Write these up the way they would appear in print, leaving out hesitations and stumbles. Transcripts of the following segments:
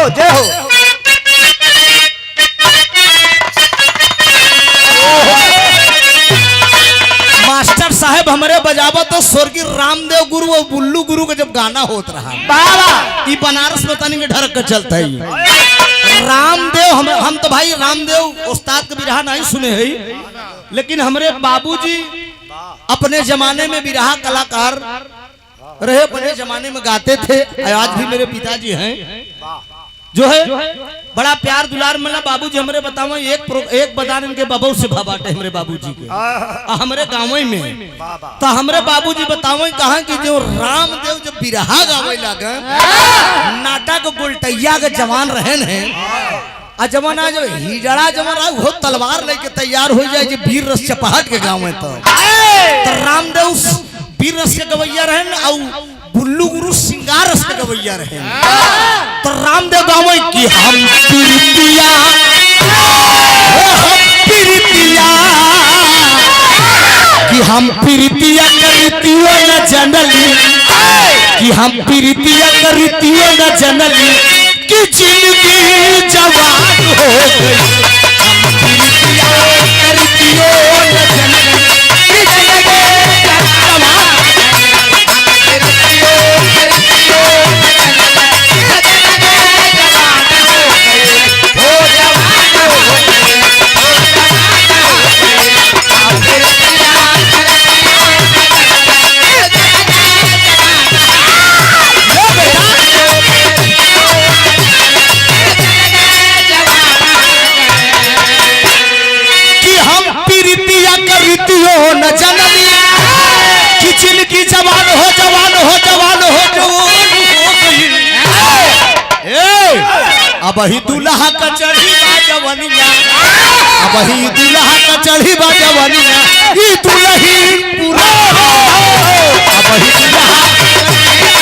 हो जय हो। मास्टर साहब हमारे बजावत तो स्वर्गीय रामदेव गुरु और बुल्लू गुरु का जब गाना होत रहा बाबा ये बनारस में तनी ढरक कर चलता है रामदेव। हम तो भाई रामदेव उस्ताद का बिरहा नहीं सुने हैं, लेकिन हमारे बाबूजी अपने जमाने में बिरहा कलाकार रहे, अपने जमाने में गाते थे। आज भी मेरे पिताजी हैं जो है बड़ा प्यार दुलार मिला। बाबूजी हमारे बताओ एक बदान इनके बबू से भाबाटे हमारे बाबूजी के हमारे गाँव में। तो हमारे बाबूजी बताओ कहा कि जो रामदेव जब बिरहा गावे लगे नाटक गोलटैया के जवान रहन है आ जमाना जो हिजड़ा जमाना वो तलवार लेके तैयार हो जाए वीर रस चपहाट के गाँव में। तो रामदेव वीर रस के गवैया रहन और बुल्लू गुरु सिंगार रस के गवैया रहे। तो रामदेव गाँव की हम प्रीतिया कि हम प्रीतिया करतियो न जनली कि हम प्रीतिया करतियो न जनली कि जिंदगी जवान हो गई। हम प्रीतिया करतियो न जनली कि जिंदगी जवान अब ही दुल्हा का चढ़ी बाजवनिया अब ही दुल्हा का चढ़ी बाजवनिया ई दुल्ही पूरा अब ही दुल्हा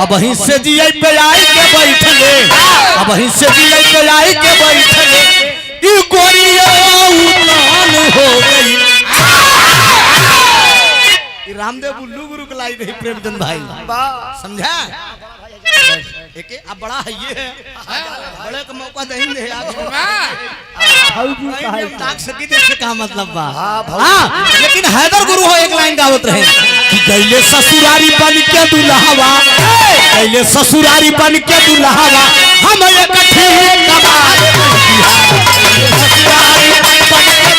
अब वहीं से जिये पे आई के बैठले अब वहीं से जिये पे आई के बैठले ई गोरिया उतान हो गई। रामदेव बुल्लू गुरु को लाई रही प्रेमचंद भाई समझा एक अब बड़ा है ये बड़े का मौका देंगे का मतलब बा हाँ लेकिन हैदर गुरु हो एक लाइन गावत रहे कि गैले ससुरारी बन के दुल्हावा गैले ससुरारी बन के दुल्हावा हम एक ठीक कबार ससुरारी बन के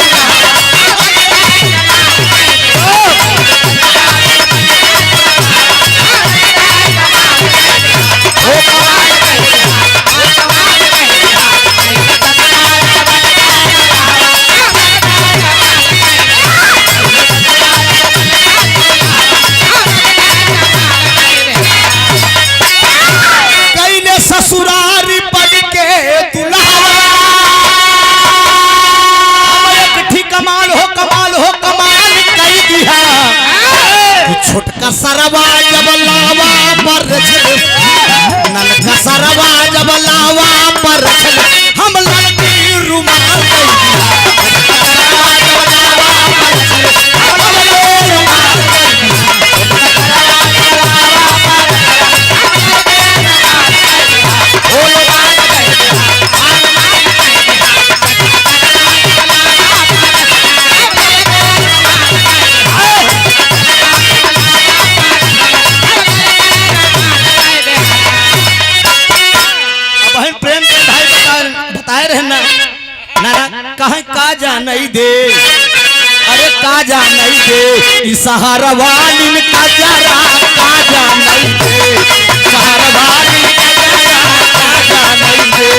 ससुरारी बन के दुल्हावा एक ठीक कमाल हो कमाल कई दिया छोटका सरवा जब लावा पर नलका सरवा जब लावा पर हम लड़की रुमाल कहीं का जा नहीं दे अरे का जा नहीं दे सहारा वाली का जरा का जा नहीं दे सहारा वाली का जा नहीं दे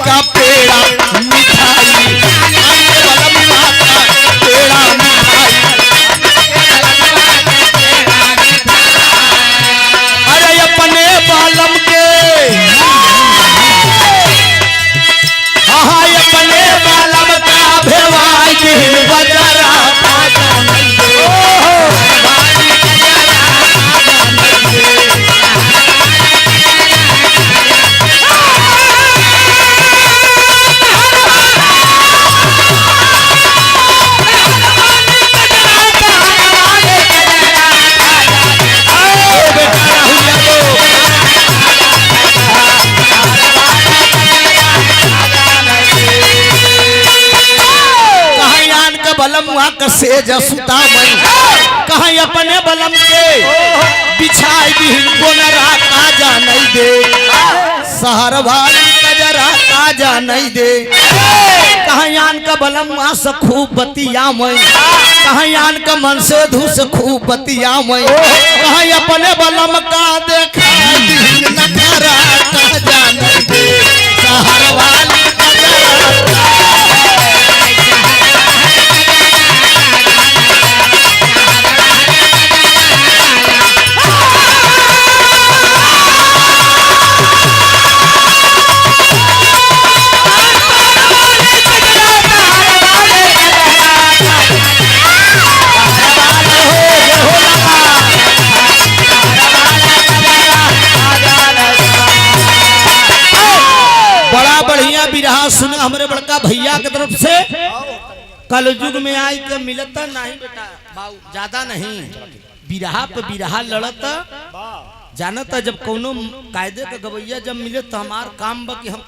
का पेड़ा मिठाई बलमुआ का पेड़ा मिठाई अरे अपने बालम के अपने बालम का भेवाई दिन बजरा बलम वहाँ कसे जसुता मई कहीं अपने बलम के बिछाई भी को न राता जा नहीं दे शहर वाली कजरा ताजा नहीं दे कहीं आन का बलम वहाँ से खूब बतिया मई कहीं आन का मन से धूस खूब बतिया मई कहीं अपने बलम का देखा नखरा ताजा नहीं दे शहर वाली कजरा बिरहा सुने हमारे बड़का भैया की तरफ से कल युग में आई के मिलता नहीं बेटा बाऊ ज्यादा नहीं बिरहा पे बिरहा लड़ता जानता जब कोनो कायदे का गवैया जब मिले तो हमार काम बा कि हम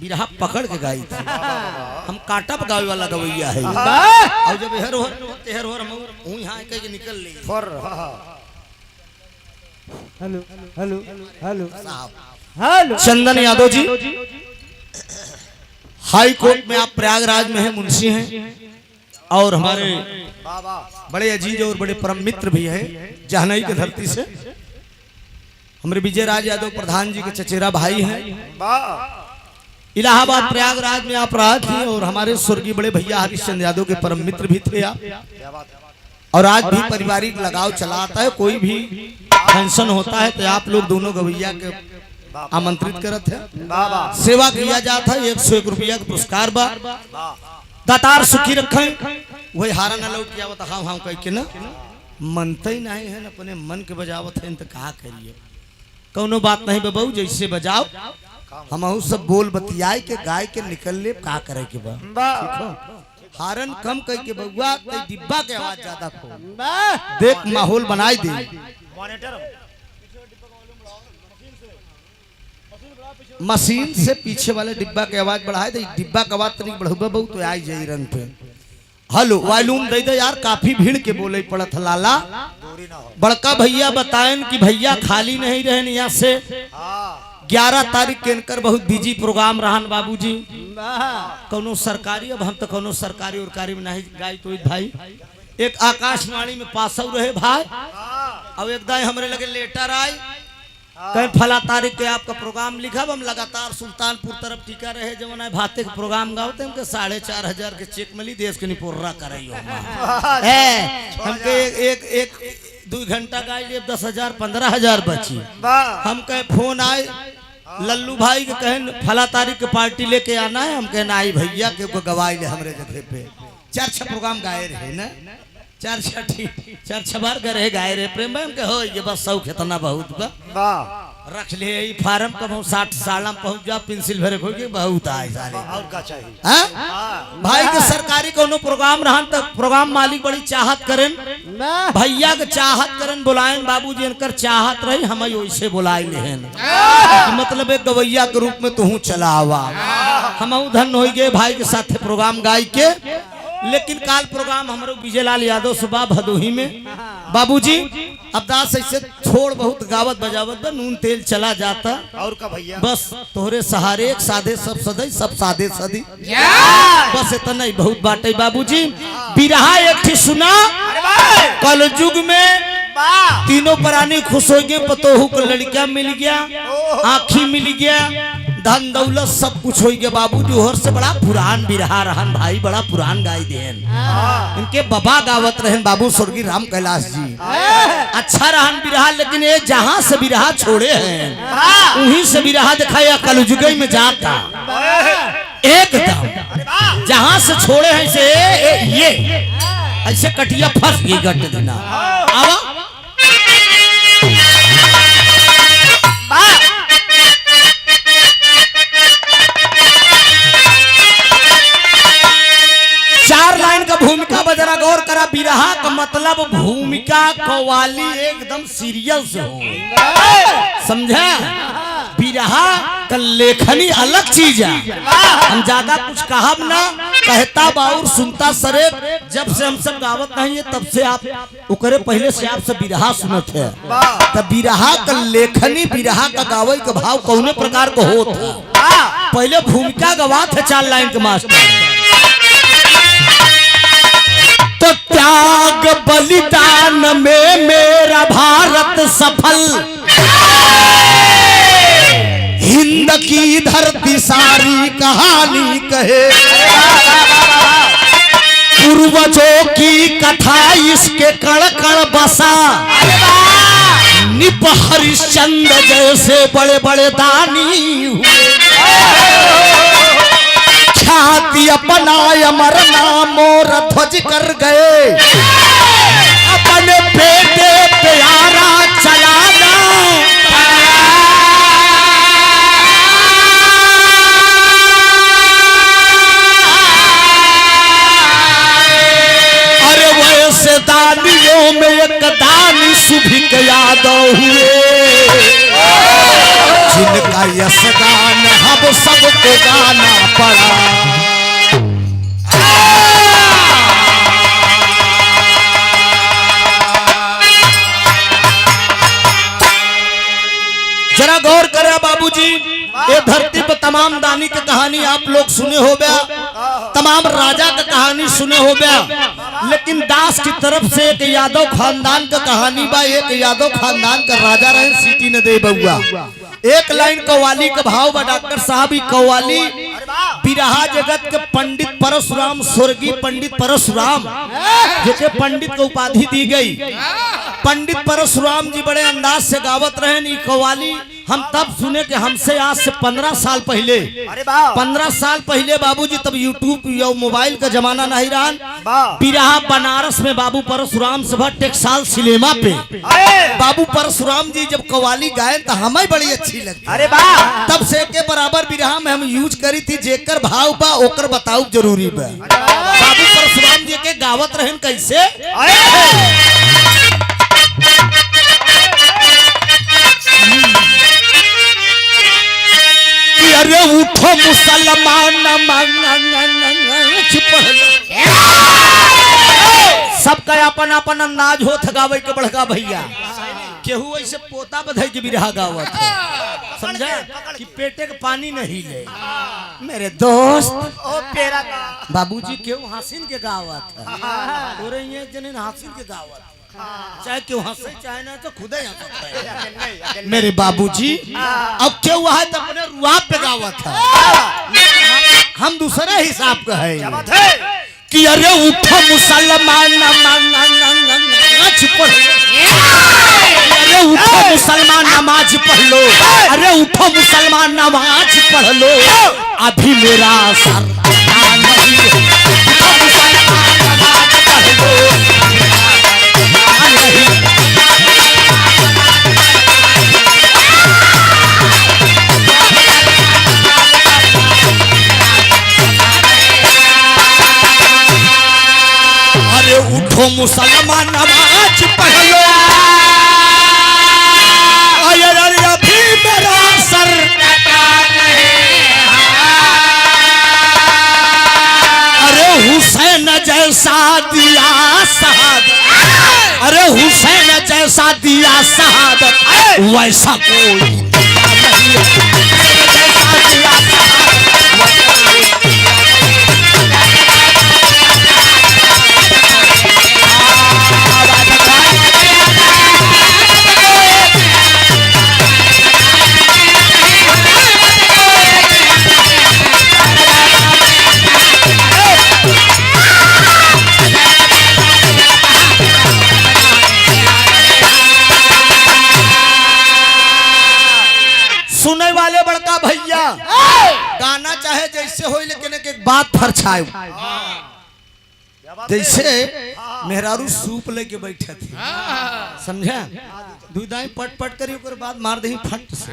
बिरहा पकड़ के गाई थी हम काटा पे गावे वाला गवैया है और जब हेर हो हम यहाँ के निकल ली hello hello hello hello Chandan Yadav ji हाई कोर्ट में आप प्रयागराज में हैं मुंशी हैं और हमारे बड़े अजीज और बड़े परम मित्र भी हैं जहनई की धरती से हमारे विजय राज यादव प्रधान जी के चचेरा भाई हैं इलाहाबाद प्रयागराज में आप रहा थे और हमारे स्वर्गीय बड़े भैया हरिश्चंद्र यादव के परम मित्र भी थे आप और आज भी पारिवारिक लगाव चलाता है कोई भी फंक्शन होता है तो आप लोग दोनों गवैया के आमंत्रित करत है सेवा किया जाता है 101 रुपया का पुरस्कार बा दातार सुखी रखें वही हारा न लौट किया बता हम कह के ना मनते ही नहीं है अपने मन के बजावत है तो कहा करिए कोनो बात नहीं बबू जैसे बजाओ हम सब बोल बतियाई के गाय के निकल ले का करे के बा हारन कम कह के बउआ डिब्बा के आवाज ज्यादा खो देख माहौल बनाई दे मशीन से पीछे वाले डिब्बा के आवाज बढ़ाए तो डिब्बा का आवाज तरीक बढ़ुआ बहुत तो आई जाई रन पे हेलो वॉल्यूम दे दे यार काफी भीड़ के बोले पड़त लाला बड़का भैया बताएं कि भैया खाली नहीं रहे यहाँ से 11 तारीख के इनकर बहुत बिजी प्रोग्राम रहन बाबूजी कोनो सरकारी अब हम तो कोनो सरकारी और कार्य में नहीं गाय तो भाई एक आकाशवाणी में पासव रहे भाई अब एक दाई हमारे लगे लेटर आई कहीं फला तारीख के आपका प्रोग्राम लिखा हम लगातार सुल्तानपुर तरफ टीका रहे जब भाते के प्रोग्राम गाते हमके 4,500 के चेक मिली देश के निपोर्रा कराइयो हमके एक 2 घंटा गाय लिए 10,000 15,000 बची हम कहे फोन आए लल्लू भाई के कहे फला तारीख के पार्टी लेके आना है हम कहना आई भैया के गवाई ले हमारे जगह पे 4-6 प्रोग्राम गाए रहे ना 4-6 बार गए गाय रे प्रेम भाई के हो ये बस शौक इतना बहुत बा रख ले फार्म कब 60 साल में पहुंच जा पेंसिल भरे खोगे बहुत आए सारे और का चाहिए हां भाई के सरकारी कोनो प्रोग्राम रहन त प्रोग्राम मालिक बड़ी चाहत करन भैया के चाहत करन बुलाएन बाबूजी इनकर चाहत रही हम वैसे बुलाए लेहन मतलब एक गवैया के रूप में तू चला आवा हम धन हो गए भाई के साथ प्रोग्राम गाय के लेकिन काल प्रोग्राम हमारे विजयलाल यादव सुबह भदोही में बाबूजी अब दास ऐसे थोड़ बहुत गावत बजावत नून तेल चला जाता और का भैया बस तोहरे सहारे एक साधे सब सदै सब साधे सदी बस इतना ही बहुत बाटे बाबूजी बिरहा एक थी सुना कल युग में तीनों प्राणी खुश हो गए पतोहू को लड़का मिल गया आँखी मिल गया धन दौलत सब कुछ हो गया। बाबूजी ओहर से बड़ा पुरान बिरहा रहन भाई, बड़ा पुरान गाय देन। इनके बाबा गावत रहन बाबू स्वर्गीय राम कैलाश जी। अच्छा रहन बिरहा, लेकिन ये जहाँ से बिरहा छोड़े हैं वहीं से बिरहा दिखाया कलयुगी में जाता एकदम। जहाँ से छोड़े हैं से ये ऐसे कटिया फंस गई गट देना। आवा चार लाइन का भूमिका बजरा गौर करा। बिरहा का मतलब भूमिका कव्वाली एकदम सीरियस हो, समझा। बिरहा का लेखनी अलग चीज है। हम ज्यादा कुछ कहब ना, कहता बाउर सुनता सरे। जब से हम सब गावत नहीं है तब से आप उकरे पहले से आप सब बिरहा सुनत है। तब बिरहा का लेखनी, बिरहा का गावे का भाव कौने प्रकार को होता। पहले भूमिका गवात है 4 लाइन के मास्टर। तो त्याग बलिदान में मेरा भारत सफल, हिंद की धरती सारी कहानी कहे। पूर्वजों की कथा इसके कण कण बसा, निप हरिश्चंद्र जैसे बड़े बड़े दानी हुए। ख्याति अपनाय मरना मोर ध्वज कर गए, अपने बेटे प्यारा चलाना। अरे वैसे दानियों में एक दानी सुभिक यादव हुए, जिनका यश गान हम सबको गाना पड़ा। जरा गौर करे बाबूजी, ये धरती पर तमाम दानी की कहानी आप लोग सुने हो गया, तमाम राजा का कहानी सुने हो गया। लेकिन दास की तरफ से एक यादव खानदान का कहानी बा। एक यादव खानदान का राजा रहे सीटी न दे बउआ। एक लाइन कव्वाली का भाव बा डॉक्टर साहब। कव्वाली बिरहा जगत के पंडित परशुराम, स्वर्गीय पंडित परशुराम जिसे पंडित को उपाधि दी गई। पंडित परशुराम जी बड़े अंदाज से गावत रहे। कव्वाली हम तब सुने कि हमसे आज से 15 साल पहले, 15 साल पहले बाबूजी, तब यूट्यूब या मोबाइल का जमाना नहीं रहा। बिरहा बनारस में बाबू परशुराम सभा टेक्साल सिनेमा पे बाबू परशुराम जी जब कव्वाली गाए तो हमें बड़ी अच्छी लगी। अरे वाह, तब से के बराबर बिरहा में हम यूज करी थी। जेकर भाव बा ओकर बताऊ जरूरी बा। बाबू परशुराम जी के गावत रहन कैसे। अरे उठो मुसलमान सबका अपन अपन अंदाज हो थकावे के बड़का भैया। केहू ऐसे पोता बधाई के बिरहा गावत है, समझा कि पेटे के पानी नहीं ले। मेरे दोस्त बाबूजी केहू हसीन के गावत है, और ये जने हसीन के गावत, चाहे क्यों हंसे चाहे ना तो खुद ही हंसता है। मेरे बाबूजी अब क्यों है तो अपने रुआब पे गावत है, हम दूसरे हिसाब का है कि अरे उठो मुसलमान नमाज पढ़ लो, अरे उठो मुसलमान नमाज पढ़ लो, अरे उठो मुसलमान नमाज पढ़ लो, अभी मेरा सर नहीं है। उठो मुसलमान नमाज पढ़ लो, अरे उठो मुसलमान नमाज पढ़ लो, अरे अभी मेरा सर अरे हुसैन जैसा दिया शहादत, अरे हुसैन जैसा दिया शहादत वैसा कोई नहीं जैसा दिया वाले बड़का भैया गाना चाहे जैसे हो, लेकिन एक बात फरछायो, जैसे मेहरारू सूप लेके बैठे थे, समझा, दूधाई पट पट करी ओकर बाद मार दही फट से,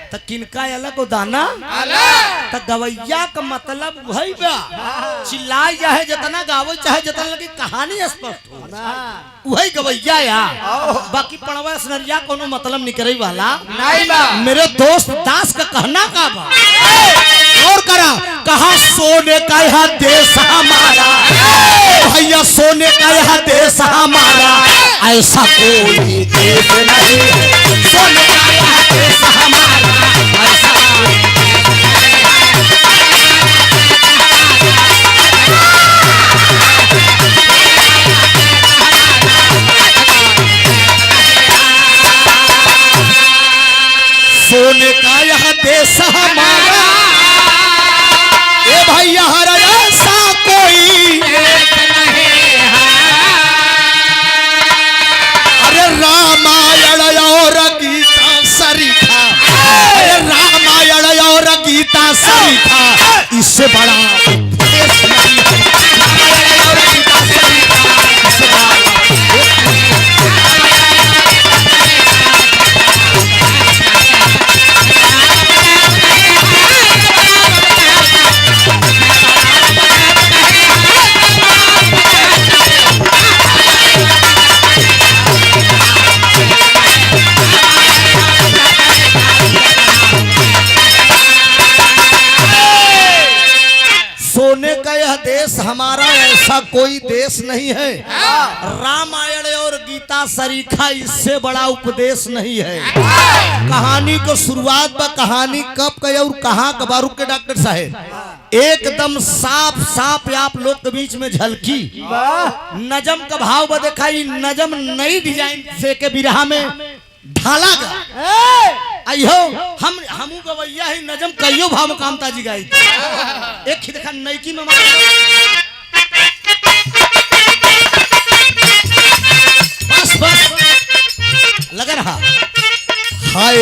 त किनका अलग दाना अलग, त गवैया का मतलब वही बा, चिल्लाए चाहे जितना गावे चाहे जितना लगी कहानी स्पष्ट हो, वही गवैया या बाकी पढ़वा सनरिया कोनो मतलब निकरे वाला नहीं बा। मेरे दोस्त दास का कहना का बा और करा, कहा सोने का यह देश हमारा भैया, सोने का यह देश हमारा, ऐसा कोई देश नहीं है, सोने का यह देश हमारा, ऐसा सोने का यह देश हमारा, ए भैया हर ऐसा कोई रामायण और गीता सरीखा, रामायण और गीता सरीखा, इससे बड़ा देश नहीं है, रामायण और गीता सरीखा, इससे बड़ा सोने का यह देश हमारा, ऐसा कोई देश नहीं है, रामायण और गीता सरीखा, इससे बड़ा उपदेश नहीं है। कहानी को शुरुआत बा, कहानी कब कहे और कहाँ कबारू के डॉक्टर साहब एकदम साफ साफ आप लोग के बीच में झलकी, नजम का भाव बा दिखाई, नजम नई डिजाइन से के बिरहा में ढाला गा, अयो हमू गवैया ही नजम कईयो भाव में कामता जी गाई, एक ही देखा नईकी में बस बस लगा रहा, हाय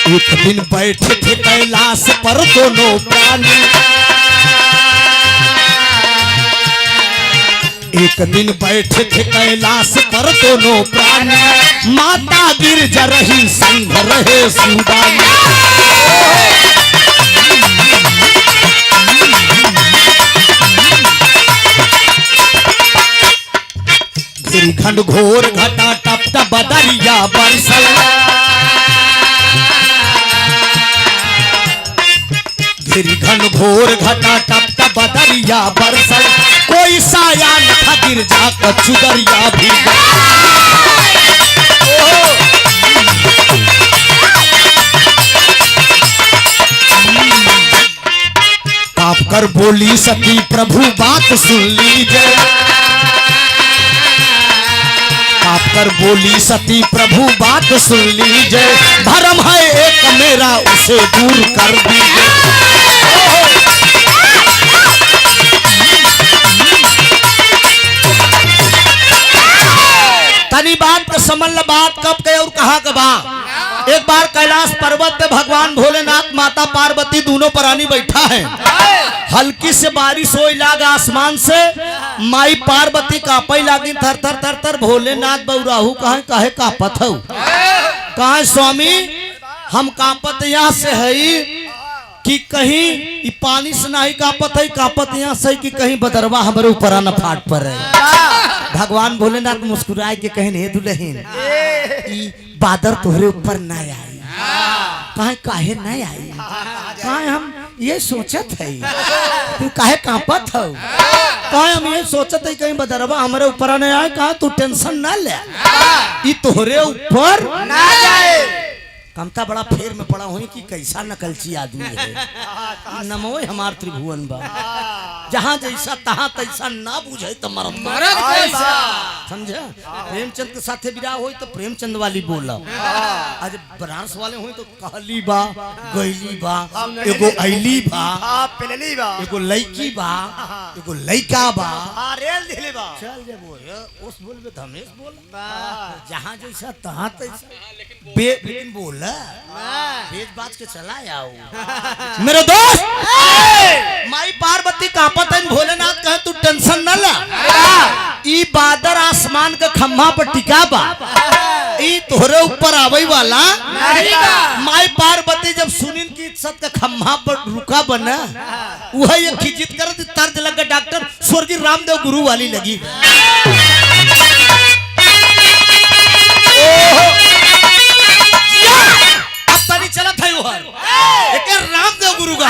एक दिन बैठे थे कैलाश पर दोनों प्राणी, एक दिन बैठे थे कैलाश पर दोनों प्राणी, माता गिरजा रही संग रहे सूदानी, गिरिखंड घोर घटा टप टप बदरिया बरसल, गिरिखंड घोर घटा टप टप बदरिया बरसल, कोई साया न था गिरजा का चुदरिया भी, कांप कर बोली सती प्रभु बात सुन लीजिए, कांप कर बोली सती प्रभु बात सुन लीजिए, धर्म है एक मेरा उसे दूर कर दीजिए, तनी बात का समझ ल, बात कब गए और कहा कबा। एक बार कैलाश पर्वत पे भगवान भोलेनाथ माता पार्वती दोनों प्राणी बैठा है, हल्की से बारिश हो लागा आसमान से, माई पार्वती कापई लागी थर थर थर थर, भोलेनाथ बउराहू कहे कहे कापत हो, कहे स्वामी हम कापत यहाँ से है कि कहीं पानी से नहीं कापत है, कापत यहाँ से कि कहीं बदरवा हमारे ऊपर न फाट पर है। भगवान भोलेनाथ मुस्कुराए के कहे हे दुल्हन बादर तोहरे ऊपर न आई, कहे काहे नहीं आई, कहे हम ये सोचत है तू काहे कांपत हो, कहे हम ये सोचत है कहीं बदरवा हमारे ऊपर न आए, कहा तू टेंशन ना ले, ये तोहरे ऊपर ना जाए, कमता बड़ा फेर में पड़ा हुई कि कैसा नकलची आदमी है, नमो हमार त्रिभुवन बा। जहाँ जैसा तहाँ तैसा ना बुझे तो मरद मरद कैसा समझे। प्रेमचंद के साथे विराह हो तो प्रेमचंद वाली बोला, आज बनारस वाले हो तो कहली बा, गईली बा, एगो ऐली बा, पेलली बा, एगो लड़की बा, एगो लड़का बा, रेल दिले बा। चल जे बोल उस बोल में हमेश बोल जहाँ जैसा तहाँ तैसा लेकिन बोला भेज बात के चला आओ मेरे दोस्त। माई पार्वती कांपत है, भोलेनाथ कहे तू टेंशन न ला, ई बादर आसमान के खम्भा पर टिका बा, ई तोहरे ऊपर आवे वाला माई पार्वती जब सुनिन की इज्जत का खम्भा पर रुका बना वह ये खिजित कर तर्ज लगा डॉक्टर स्वर्गीय रामदेव गुरु वाली लगी। अब तनी चला था एक रामदेव गुरु का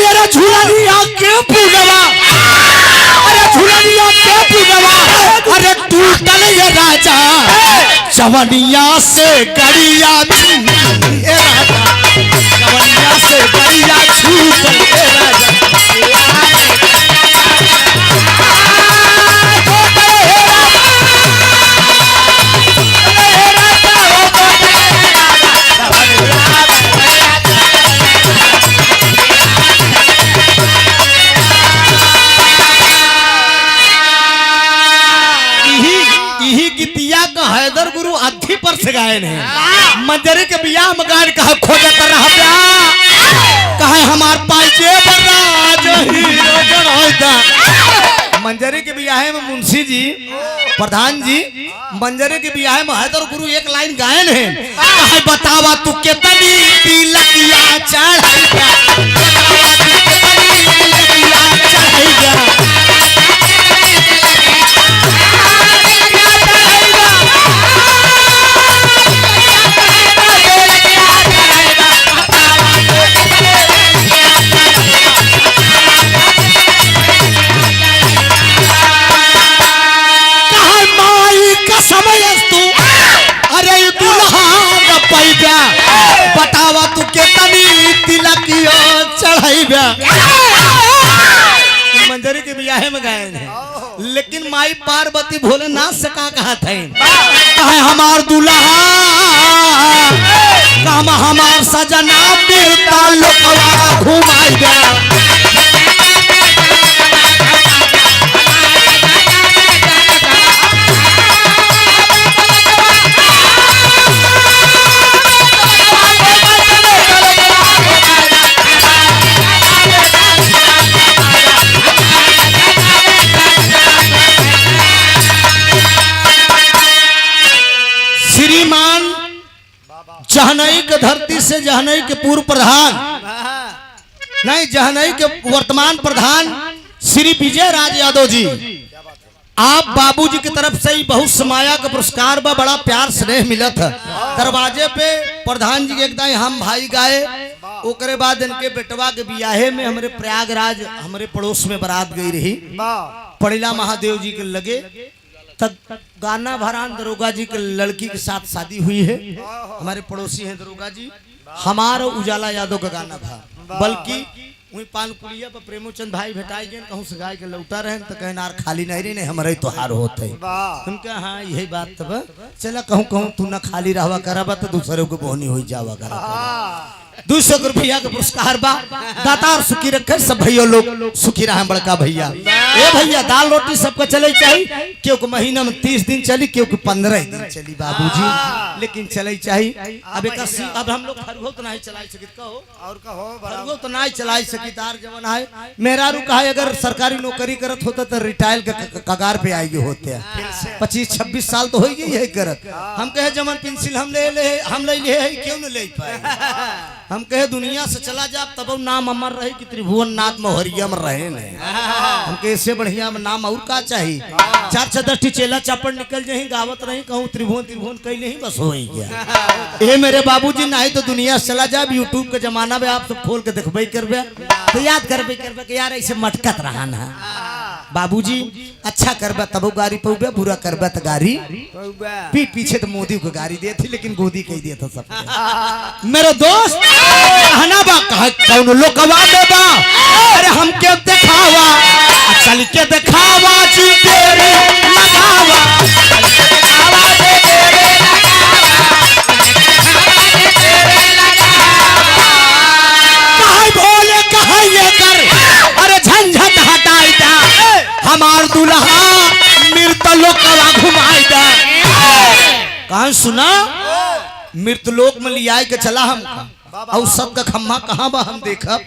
अरे झूला लिया के पूजवा, अरे झूला लिया के पूजवा, अरे टूटल ये राजा जवनिया से गड़िया ए राजा, जवनिया से गड़िया छूटल ए राजा। हैदर गुरु अथी पर से गाए हैं मंजरी के बियाह में गाय कहा खोजा कर रहा प्या कहे हमार पाइजे बराज हीरो जड़ोदा। मंजरी के बियाह में मुंशी जी प्रधान जी मंजरी के बियाह में हैदर गुरु एक लाइन गायन है, कहे बतावा तू कितनी तिलकिया चढ़ाईगा, बतावा तू कितनी तिलकिया चढ़ाईबा। मंजरी के बियाह में गाए हैं, लेकिन माई पार्वती भोलेनाथ से कहा थे कहे हमार दूल्हा काम हमार सजना बिरता लोकवा घुमाईबा। श्रीमान जहनई के धरती से जहनई के पूर्व प्रधान नहीं जहनई के वर्तमान प्रधान श्री विजय राज यादव जी, आप बाबूजी की तरफ से ही बहुत समाया का पुरस्कार बा, बड़ा प्यार स्नेह मिलत है। दरवाजे पे प्रधान जी के एकदम हम भाई गाए, ओकरे बाद इनके बेटवा के बियाहे में हमारे प्रयागराज हमारे पड़ोस में बारात गई रही, पड़िला महादेव जी के लगे तब गाना भरान दरोगा जी के लड़की के साथ शादी हुई है, हमारे पड़ोसी हैं दरोगा जी, हमारा उजाला यादव का गाना था, बल्कि वही पानपुलिया पर प्रेमोचंद भाई भेटाई गए कहूँ से गाय के लौटा रहे तो कहे नार खाली नहीं रही नहीं हमारे तो हार होते हम क्या हाँ यही बात तब चला कहूँ कहूँ तू ना खाली रहवा कराबा तो दूसरे को बोहनी हो जावा करा। 200 रुपया का पुरस्कार बा, दाता और सुखी रखे सब भैया लोग सुखी रहे बड़का भैया। ए भैया दाल रोटी सबको चले चाहिए, क्यों को महीना में 30 दिन चली, क्यों को 15 दिन चली बाबूजी, लेकिन चले चाहिए। अब हम लोग फरगो तो नहीं चला सकित कहो और कहो फरगो तो नहीं चला सकीदार जवन है मेरा रू कहा अगर सरकारी नौकरी करत होता तो रिटायर कगार पे आएगी होते 25-26 साल तो हो गई है करत। हम कहे जमन पेंसिल हम ले क्यों न ले पाए, हम कहे दुनिया से चला जा तब नाम अमर रहे कि त्रिभुवन नाथ मोहरिया में रहे नहीं, हम कहे इससे बढ़िया नाम और का चाहिए। 4-10 चेला चापड़ निकल जाही गावत रही कहूँ त्रिभुवन त्रिभुवन कहीं नहीं बस हो गया। ये मेरे बाबूजी नहीं तो दुनिया से चला जा, यूट्यूब के जमाना में आप सब खोल के देखबे करबे तो याद करबे कि यार ऐसे मटकत रहा ना बाबूजी अच्छा करबा तब गाड़ी पौबे, बुरा करबा तो गाड़ी पीठ पीछे तो मोदी को गाड़ी दी थी, लेकिन गोदी कही दिया था सब। मेरे दोस्त कहना बा कौन लोकवा में बा, अरे हमके दिखावा चल के दिखावा जी तेरे लगावा, भोले कहा ये कर, अरे झंझट हटाई दा हमार दुल्हा मृतलोक घुमाई दा। कहा सुना मृतलोक में लिया के चला हम और सबका खम्मा कहाँ बा हम देखब।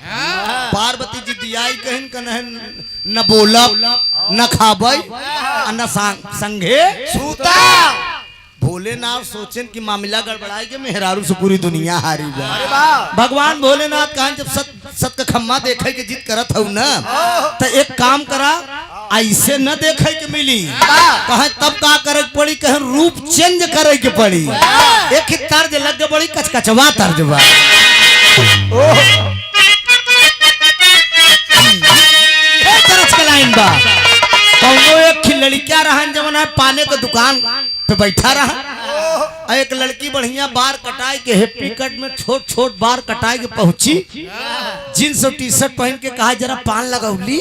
पार्वती जी दियाई कहन कन न बोलब न खाबई न संगे सूता। भोलेनाथ सोचेन कि मामला गड़बड़ाई के मेहरारू से पूरी दुनिया हारी बा। भगवान भोलेनाथ कहा जब सत का खम्मा देखे के जिद करत हूँ ना, तो एक काम करा ऐसे न देखे के मिली, कहे तब का करे पड़ी, कहे रूप चेंज करे के पड़ी। एक ही तर्ज लग के बड़ी कचकचवा तर्ज बा। तरस के लाइन बा कौनो एक लड़किया रहा जब पाने के दुकान पे बैठा रहा, एक लड़की बढ़िया बार कटाई के हैप्पी कट में छोट छोट बार कटाई के पहुंची, जींस और टी शर्ट पहन के कहा जरा पान लगौली।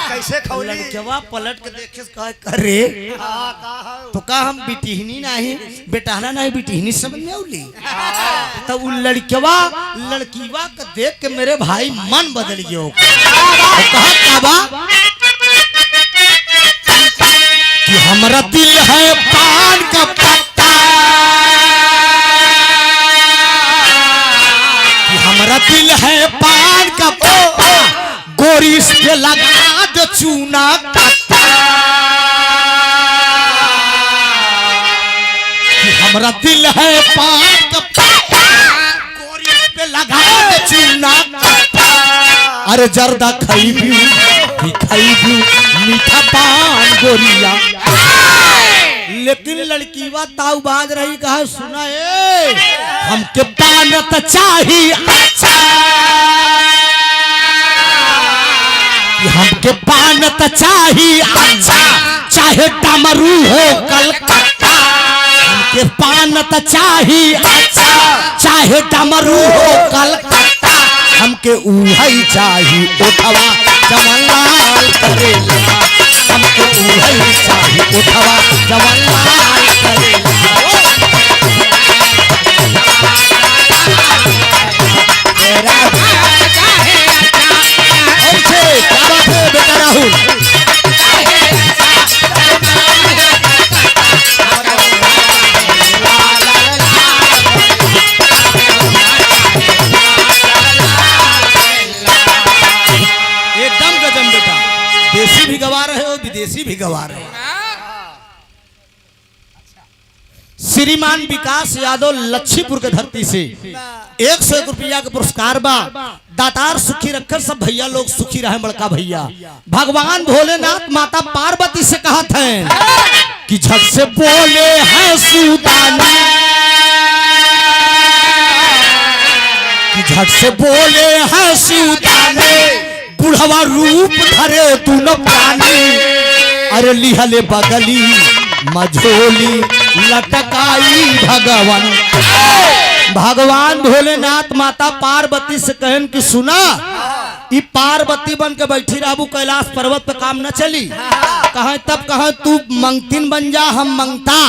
कैसे खौली? लड़कवा पलट के देखे कहा करे तो कहा हम बिटिहनी नहीं बेटाना नहीं बिटिहनी समझ में औली। तो वो लड़कीवा को देख के मेरे भाई मन बदल गया। कहा कि हमारा दिल है पान का पत्ता, कि हमारा दिल है पान का पत्ता, गोरी पे लगा दो चूना पत्ता, कि हमारा दिल है पान का पत्ता, गोरी पे लगा दो चूना पत्ता। अरे जर्दा खाई भी मीठा पान गोरिया, लेकिन लड़कीवा ताऊ बाज रही कहा सुना हमके पान तो चाहिए अच्छा, हमके पान तो चाहिए अच्छा, चाहे डमरू हो कलकत्ता, हमके पान तो चाहिए अच्छा, चाहे डमरू हो कलकत्ता, हमके उहई चाहिए उठवा जवानलाल करेला, हमको उहई चाहिए उठवा जवानलाल करेला। तेरा चाहे अच्छा क्या बात है बेटा राहुल। एकदम गजब बेटा, देसी भी गवा रहे हो विदेशी भी गवा रहे हो। श्रीमान विकास यादव लच्छीपुर के धरती से 101 रुपया के पुरस्कार बा। दातार सुखी रखकर सब भैया लोग सुखी रहे। बड़का भैया भगवान भोलेनाथ माता पार्वती से कहा था कि झट से बोले हैं सूदानी, कि झट से बोले हैं सूदानी, बुढ़वा रूप धरे दोनों प्राणी, अरे लिहले बगली मझोली लटकाई भगवान। भगवान भोलेनाथ माता पार्वती से कहन कि सुना ई पार्वती बन के बैठी रहबू कैलाश पर्वत पे काम न चली। कहे तब कहे तू मंगतिन बन जा हम मंगता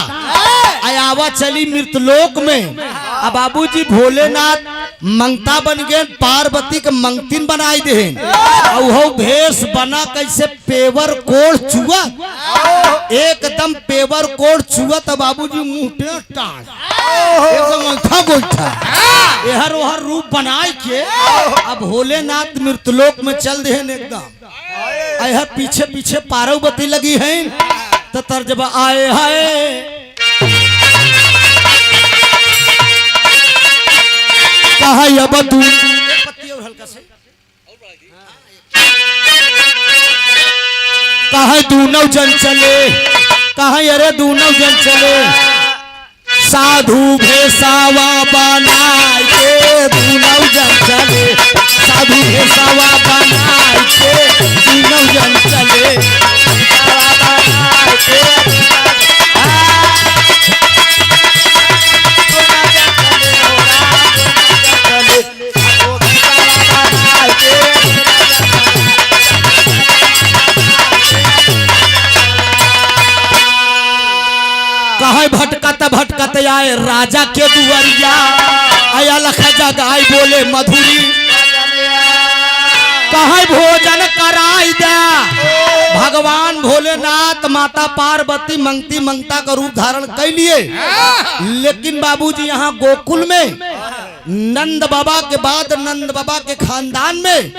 आयावा चली मृतलोक में। अब बाबूजी भोलेनाथ मंगता बन गए, पार्वती के मंगतिन बनाई दे। भेष बना कैसे पेवर कोड़ चुआ, एकदम पेवर कोड़ चुआ। तो बाबूजी मुंह टाण एकदम गोइठा एहर ओहर रूप बनाए के अब भोलेनाथ मृतलोक में चल दे एकदम। यह पीछे पीछे पार्वती लगी है तो तर्जबा आए हाय कहा अब तू हल्का से कहा दूनौ जन चले, कहा अरे दूनौ जन चले, साधु भेसावा बनाए के दूनौ जन चले। साधु भेषवा बनाए के तीनों जन चले कहे भटकत भटकत आए राजा के दुआरिया आया लख जगाई बोले मधुरी कहे भोजन कराई दे भगवान भोलेनाथ माता पार्वती मंगती मंगता का रूप धारण कर लिए लेकिन बाबूजी यहाँ गोकुल में नंद बाबा के बाद नंद बाबा के खानदान में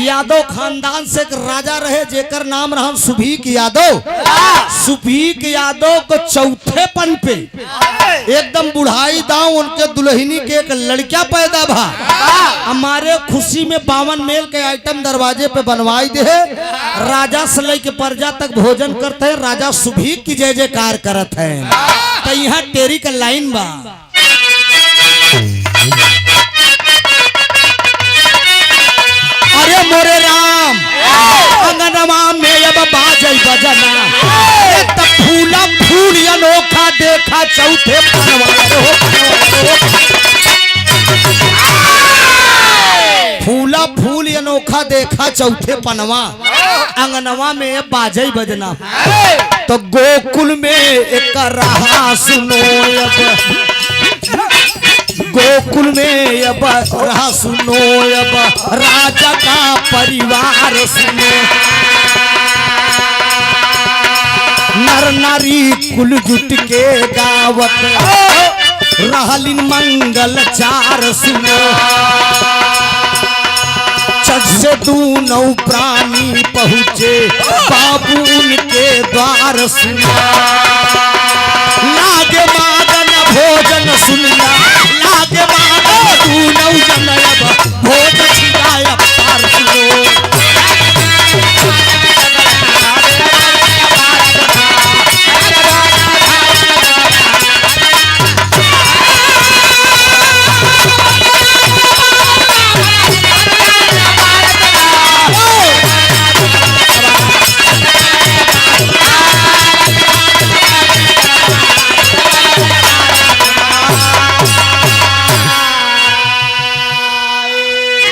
यादव खानदान से एक राजा रहे जेकर नाम रहा सुभीक यादव। सुभीक यादव को चौथे पन पे एकदम बुढ़ाई दाव उनके दुल्हनी के एक लड़का पैदा भा हमारे खुशी में 52 मेल के आइटम दरवाजे पे बनवाई दे राजा से लेके प्रजा तक भोजन करते हैं राजा सुभीक की जय जयकार करत है। तो यहाँ टेरी का लाइन बा अरे मोरे राम अंगनमा में अब बाजई बजना तब फूला फूल अनोखा देखा चौथे फूला फूल अनोखा देखा चौथे पनवा अंगनवा में बाजई बजना तो गोकुल में एक रहा सुनो गोकुल में अब रहा सुनो अब राजा का परिवार सुनो नर नारी कुल जुट के गावत रहलिन मंगल चार सुनो चट से दूनौ प्राणी पहुँचे बाबू उनके द्वार सुनो लागे मादन भोजन सुनना लागे मादन दूनौ जनब भोज छिड़ाय पार सुनो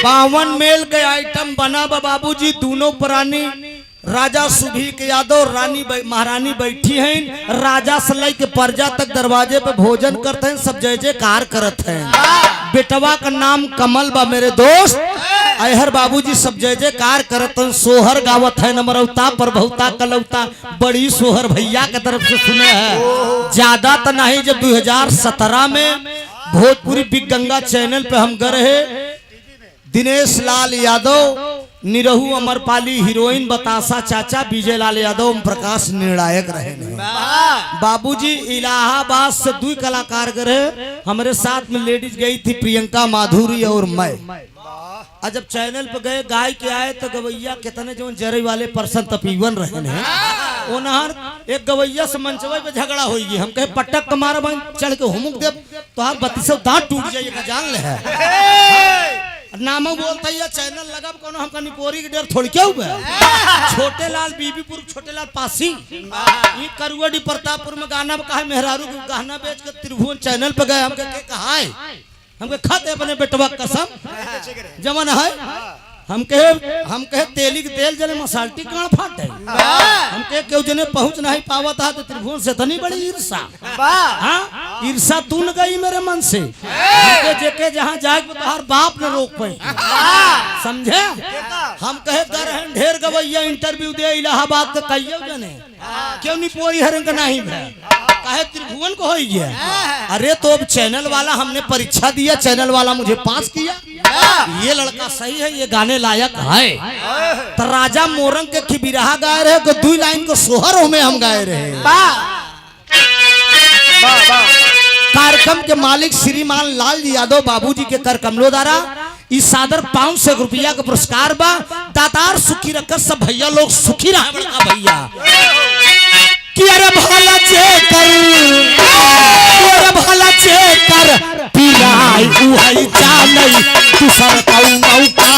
बावन मेल के आइटम बना बाबूजी दोनों प्राणी राजा सुभीक यादव रानी महारानी बैठी हैं राजा से लेके प्रजा तक दरवाजे पे भोजन करते हैं सब जय जयकार करते हैं। बेटवा का नाम कमल बा मेरे दोस्त अहर बाबूजी सब जय जयकार करते हैं सोहर गावत है नमरौता प्रभुता कलौता बड़ी सोहर भैया के तरफ से सुने हैं ज्यादा तो नहीं। जब 2017 में भोजपुरी बिग गंगा चैनल पे हम गए रहे दिनेश लाल यादव निरहू अमरपाली हीरोइन बतासा चाचा विजय लाल यादव ओम प्रकाश निर्णायक रहे बाबूजी इलाहाबाद से 2 कलाकार गए हमारे साथ में लेडीज गई थी प्रियंका माधुरी और मैं जब चैनल पे गए गाय के आए तो गवैया कितने जो जरे वाले पर्सन तपीवन रहे हैं ओनहर एक गवैया से मंचवा पे झगड़ा हो गई हम कहे पटक के मारा चढ़ के हुमुक दे तो आप 32 दांत टूट जाइएगा जान ले है नाम बोलता है चैनल लगा कोनो हमका निपोरी के डर थोड़ी क्या हुआ छोटे लाल बीबीपुर छोटे लाल पासी ये करुआडी प्रतापपुर में गाना में कहा मेहरारू गाना बेच के त्रिभुवन चैनल पे गए हमके कहा है हमके खाते अपने बेटवा कसम जमन है हम कहे तेली के तेल जने मसाल्टी कहाँ फाटे हम कहे क्यों जने पहुंच नहीं पावा था तो त्रिभुवन से तनी बड़ी ईर्षा हाँ ईर्षा तू न गई मेरे मन से जेके जहाँ जाए तो बाप ने रोक पाई समझे हम कहे कर ढेर गवैया इंटरव्यू दे इलाहाबाद के कहियो जने क्यों नहीं पोरी हरंग नहीं कहे त्रिभुवन को हो गया अरे तो अब चैनल वाला हमने परीक्षा दिया चैनल वाला मुझे पास किया ये लड़का सही है ये गाने लायक है तो राजा मोरंग के खिबिरहा गाए रहे तो 2 लाइन को सोहर में हम गाए रहे कार्यक्रम के मालिक श्रीमान लाल यादव बाबूजी के कर कमलों द्वारा इस सादर 500 रुपया का पुरस्कार बा दातार सुखी रखकर सब भैया लोग सुखी रहे बड़का भैया कि अरे भला चेकर पिलाई उहई जानई दूसर कऊ मौका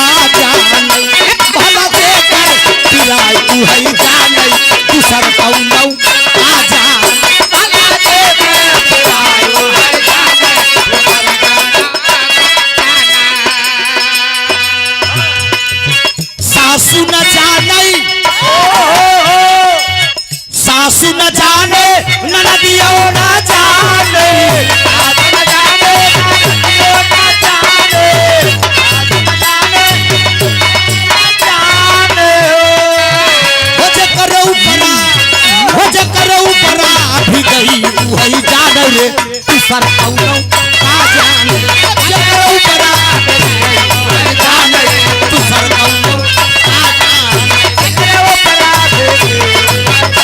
दूसर कौनो का जाने जेकरे ऊपर आवे जाने दूसर कौनो का जाने जेकरे ऊपर आवे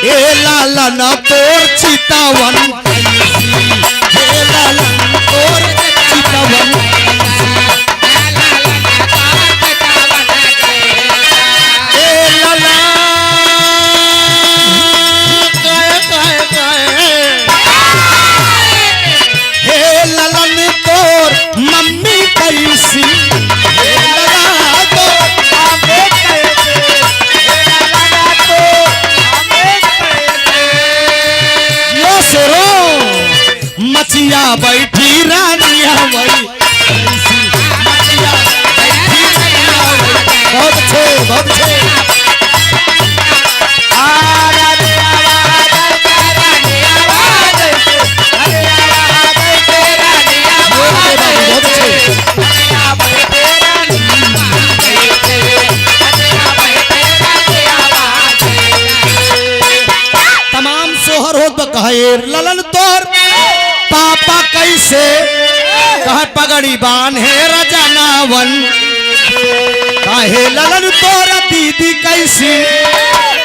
ए लालन तोर चितवन ए लालन तोर चितवन ए लाला हे ललन तोर मम्मी कैसी हे लला तो आवे कैसे हे लगा तो आवे कैसे यो सुरो मचिया बैठी रानिया वही कैसी मचिया बैठी रानिया वही बहुत अच्छे बहुत अच्छे आराधे आवाज रानी आवाज अरे आवाज रानी आवाज बहुत अच्छे तमाम सोहर हो तो कहे ललन तोर पापा कैसे कहे पगड़ी बान है रजनावन कहे ललन तोर दीदी कैसी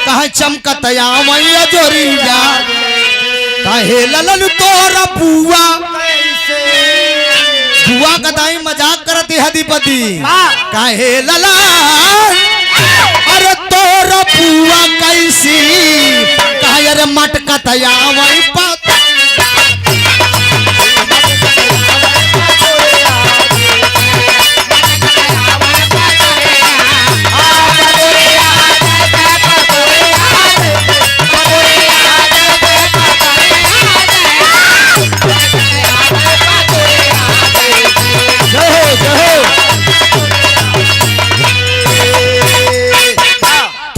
कहे चमकतया मैया जोरिया कहे ललन तोर बुआ बुआ कदाई मजाक करती हदीपति कहे लला अरे तोर बुआ कैसी कहे अरे मटकतया वही पात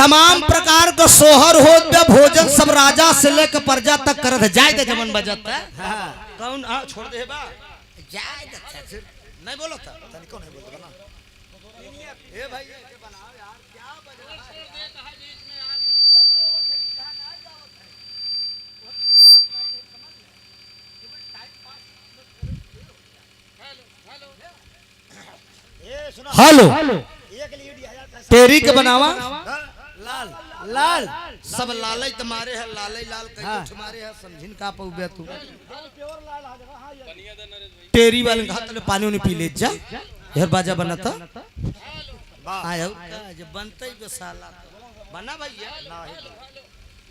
तमाम प्रकार का सोहर हो भोजन सब राजा से लेकर प्रजा तक करत है जाए जमन बजत है कौन छोड़ दे बा जाए नहीं बोलो था तनिको नहीं बोलता ना ए भाई ये बनाओ यार क्या बजा ए सुनो हेलो एक लीड आया था तेरी के बनावा लाल लाल सब लालच तुम्हारे है लालच लाल कहीं तुम्हारे है समझिन का पउबे तू तेरी वाले हाथ में पानी उन्हें पी ले जा यार बाजा बनाता आयो जब बनता ही तो साला बना भैया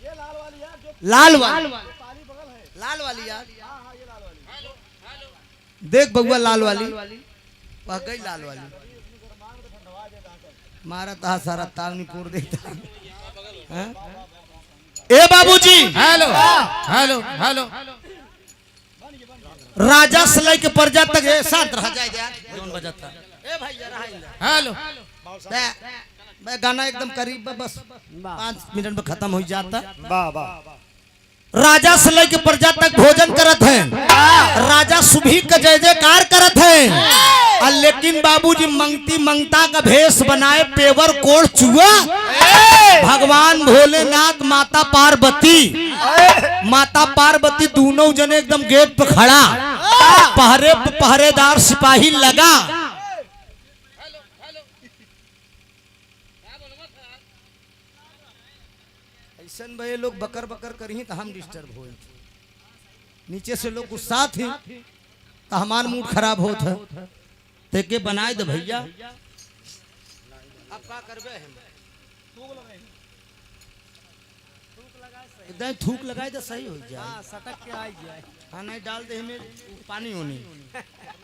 ये लाल वाली यार जो लाल वाली पानी बगल है लाल वाली यार हां हां ये लाल वाली देख बउआ लाल वाली वह गई लाल वाली मारा था सारा तावनी पूर देता हैं? ए बाबूजी हेलो हेलो हेलो राजा से लेके प्रजा तक ये शांत रह जाए यार जोन बजाता ए भाई जरा हेलो मैं गाना एकदम करीब बा, बस 5 मिनट में खत्म हो जाता वाह वाह राजा से लेके प्रजा तक भोजन करत हैं राजा सुभी का जय जयकार करत हैं लेकिन बाबूजी मंगती मंगता का भेष बनाए पेवर कोड़ चुआ भगवान भोलेनाथ माता पार्वती दोनों जने एकदम गेट पे खड़ा पहरे पे पहरेदार सिपाही लगा ऐसन भाई लोग बकर बकर करही तो हम डिस्टर्ब हो नीचे से लोग गुस्सा थे तो हमार मूड खराब होत है ते के बनाए दे भैया अब का करबे हम एकदम थूक लगाए तो सही हो जाए सटक के आई जाए हाँ नहीं डाल दे हमें पानी होनी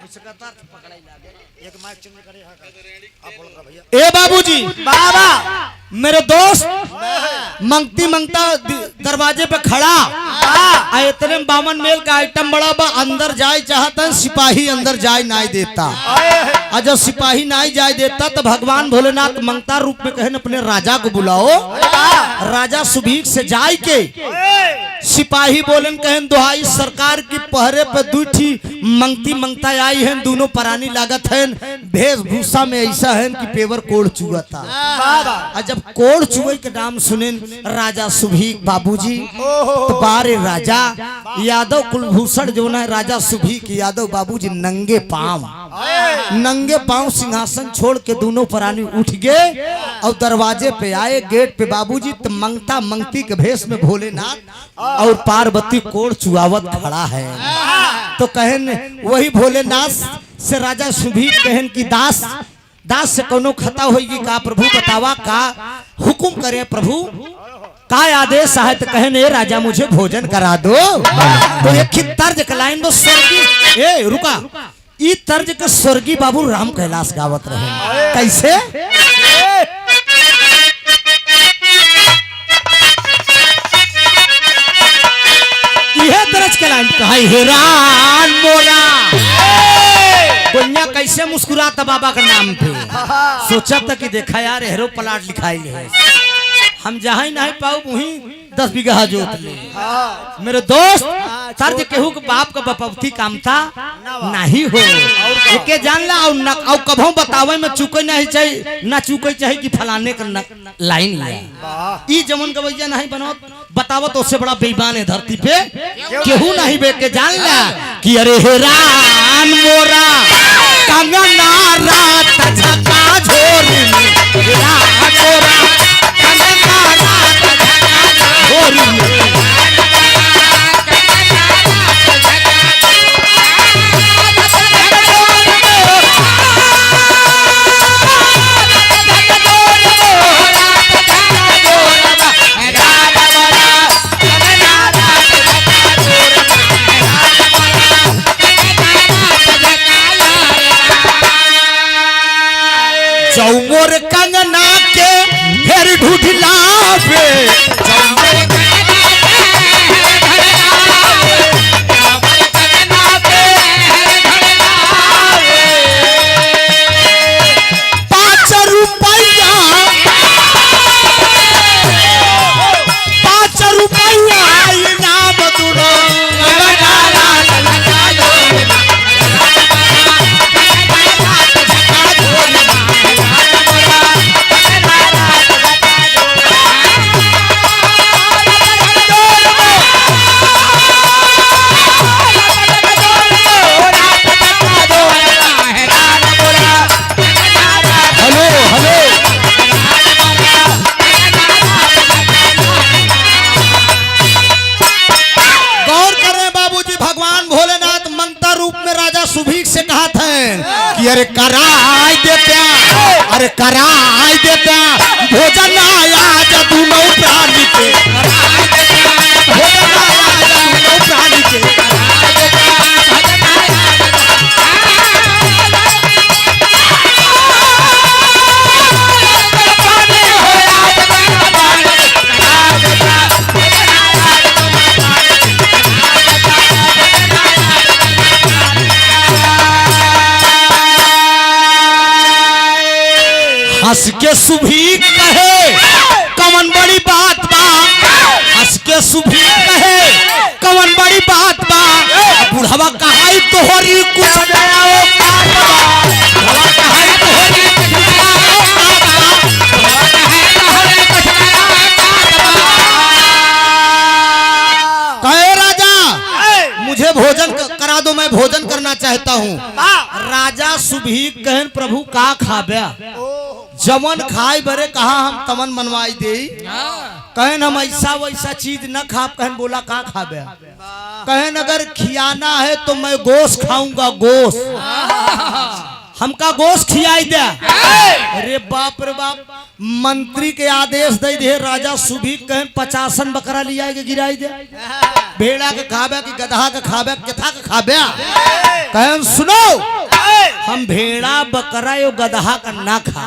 उसका तार पकड़ाई लागे एक माइक चेंज करे हां आप बोल रहा भैया ए बाबूजी बाबा मेरे दोस्त मंगती मंगता दरवाजे पे खड़ा इतने 52 मेल का आइटम बड़ा बा अंदर जाए चाहता सिपाही अंदर जाए नहीं देता और जब सिपाही नहीं जाए देता तो भगवान भोलेनाथ मंगता रूप में कहन अपने राजा को बुलाओ राजा सुभीक से जाए के सिपाही बोलन कहन दुहाई सरकार की पहरे पे दूठी मंगती मंगता आई है, दोनों परानी लागत है, वेशभूषा में ऐसा है कि पेवर कोड़ चुआता। और जब कोड़ चुए के नाम सुने राजा सुभीक बाबूजी तो बारे राजा यादव कुलभूषण जो है राजा सुभीक यादव बाबूजी नंगे पांव सिंहासन छोड़ के दोनों परानी उठ गए और दरवाजे पे आए। गेट पे बाबूजी तो मंगता मंगती के भेष में भोलेनाथ और पार्वती कोड़ चुआवत खड़ा है। तो कहन वही भोलेनाथ से राजा सुभीक कहन की दास से कोनो खता होगी का प्रभु बतावा, का हुकुम करे प्रभु, का आदेश है? तो कहने राजा मुझे भोजन करा दो। तो एक ही तर्ज का लाइन दो स्वर्गीय, ए रुका, ई तर्ज के स्वर्गीय बाबू राम कैलाश गावत रहे। कैसे? यह तर्ज के लाइन कहा, हैरान मोरा कोन्या कैसे मुस्कुराता बाबा का नाम पे। सोचा था कि देखा यार हेरो प्लाट लिखाई है, हम जहाँ ही नहीं पाऊ वहीं 10 बीघा जोत ले। मेरे दोस्त तर्ज केहू के बाप का बपौती कामता नहीं हो, एके जान ला और कभों बतावे में चुके नहीं चाहिए, ना चुके चाहिए कि फलाने का लाइन है। ई जमन गवैया नहीं बनाओ बतावो तो उससे बड़ा बेईमान है धरती पे केहू नहीं बे के जान ला कि अरे हैरान मोरा कंगना रात झका झोरी में, हैरान मोरा कंगना रात झका झोरी में। चौमोर कंगना के हेर ढूढ़लावे, अरे कराई देता, अरे कराई देता भोजन आया दोनों प्राणी के, भोजन आया दोनों प्राणी के। हंस के सुभीक कहे कवन बड़ी बात बा, हंस के सुभीक कहे कवन बड़ी बात बा, बुढ़वा कहाई तोहरी कुछ नया ओ बात बा, बुढ़वा कहाई तोहरी कुछ नया ओ बात बा, बुढ़वा कहाई तोहरी कुछ नया ओ बात बा। कहे राजा मुझे भोजन करा दो, मैं भोजन करना चाहता हूँ। राजा सुभीक कहन प्रभु का खाब्या, जमन खाए बरे कहा हम तमन मनवाई दे, कहन हम ऐसा वैसा चीज न खा, कहन बोला का खाबे, कहन अगर खियाना है तो मैं गोश्त खाऊंगा, गोश्त हमका गोश्त खियाई दे। अरे बाप रे बाप, मंत्री के आदेश दे दे राजा सुभीक कहन 50 बकरा लिया के गिराई दे, भेड़ा के खाबे कि गधा के खाबे, कथा के खाबे। कहन सुनो हम भेड़ा बकरा यो गदहा का ना खा।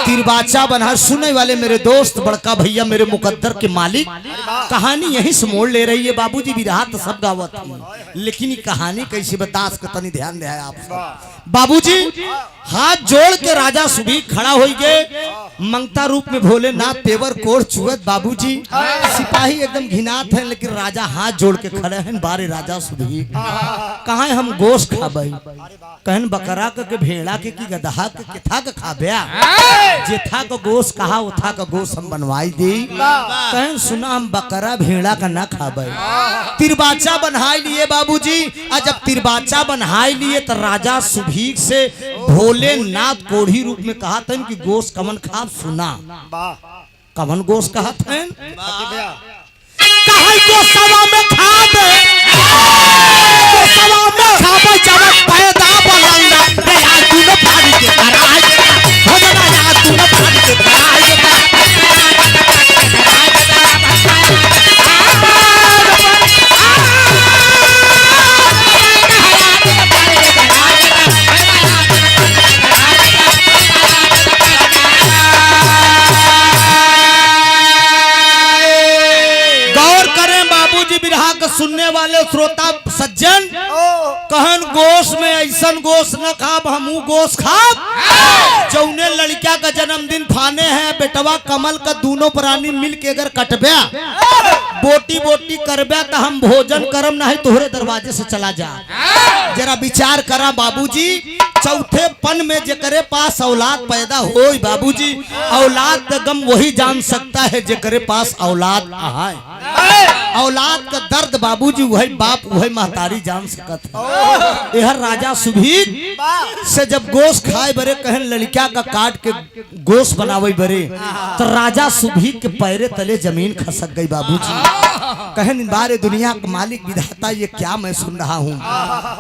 तिरबाचा बना सुनने वाले मेरे दोस्त बड़का भैया मेरे मुकद्दर के मालिक कहानी यहीं से मोड़ ले रही है। बाबूजी विराह तो सब गावत है, लेकिन ये कहानी कैसे बता तनी ध्यान दे आप। बाबूजी हाथ जोड़ के राजा सुबीर खड़ा हो गए, मंगता रूप में भोलेनाथ तेवर कोर चुवत। बाबूजी सिपाही एकदम घिनात हैं, लेकिन राजा हाथ जोड़ के खड़े हैं। बारे राजा सुबीर कहा हम गोश्त खाबई, कहन बकरा के भेड़ा के की गदहा के किथा के खाबया, जेथा का गोश्त कहा उथा का गोश्त हम बनवाई दी। कहन सुना हम बकरा भेड़ा का ना खाबई। तिरबाचा बनाई लिए बाबूजी, और जब तिरबाचा बनाई लिए तो राजा सुबीर से भोलेनाथ कोढ़ी रूप में कहा था कि गोश्त कमन खा। सुना कमन गोश्त कहा था, कहा गोसवा में खाबे, गोसवा में खाबे जब पैदा बनंगा रे यार तू न पानी के कराए भजना यार तू न पानी के कराए। सुनने वाले श्रोता सज्जन कहन गोश्त में ऐसा गोश्त न खाब, हमू गोश्त खाब जौने लड़किया का जन्मदिन फाने हैं बेटवा कमल का दोनों प्राणी मिल के अगर कटब्या बोटी बोटी करब्या तो हम भोजन करम नहीं तोहरे दरवाजे से चला जा। जरा विचार करा बाबूजी, चौथे पन में जेकरे पास औलाद पैदा हो बाबूजी, औलाद का गम वही जान सकता है जेकरे पास औलाद आए। औलाद का दर्द बाबूजी वही बाप वही महतारी जान सकत है। यह राजा सुबीर से जब गोश्त खाए बरे कहन लड़किया का काट के गोश्त बनावे बरे तो राजा सुबीर के पैरे तले जमीन खसक गई। बाबूजी कहन बारे दुनिया का मालिक विधाता ये क्या मैं सुन रहा हूँ,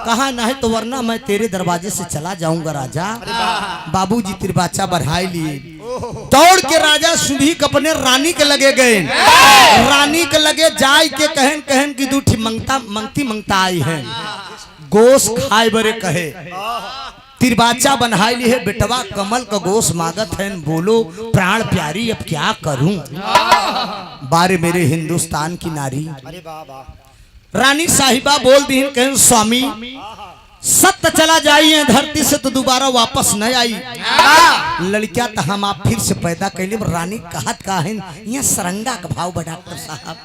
कहा नहीं तो वरना मैं तेरे दरवाजे से चला जाऊंगा राजा। बाबूजी तिरबाचा बढ़ाई लिए, दौड़ के राजा सुबीर अपने रानी के लगे गए, रानी के लगे जाय के कहन कहन की दूठी मंगता आई है गोश्त खाए बरे कहे। तिरबाचा बनाई ली है बेटवा कमल का गोश्त मांगत है, बोलो प्राण प्यारी अब क्या करूं। बारे मेरे हिंदुस्तान की नारी रानी साहिबा बोल दी कहन स्वामी सत्य चला जाइए धरती से तो दोबारा वापस न आई। लड़किया तो हम आप फिर से पैदा कैले। रानी कहत का है यहाँ सरंगा का भाव बा डॉक्टर साहब।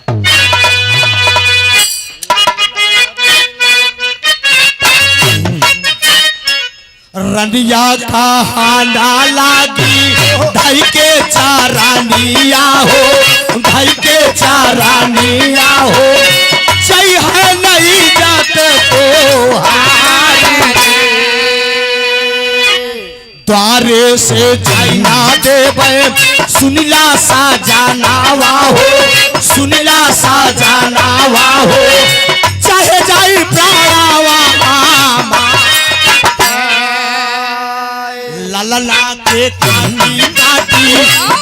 रनिया कहाना लागी ढाई के चारानिया हो, ढाई के चारानिया हो, सही है नहीं जाते तो द्वारे से जाइना देवे सुनिला सा जानावा हो, सुनिला सा जानावा हो, चाहे जाई प्राणावा ललला के काटी काटी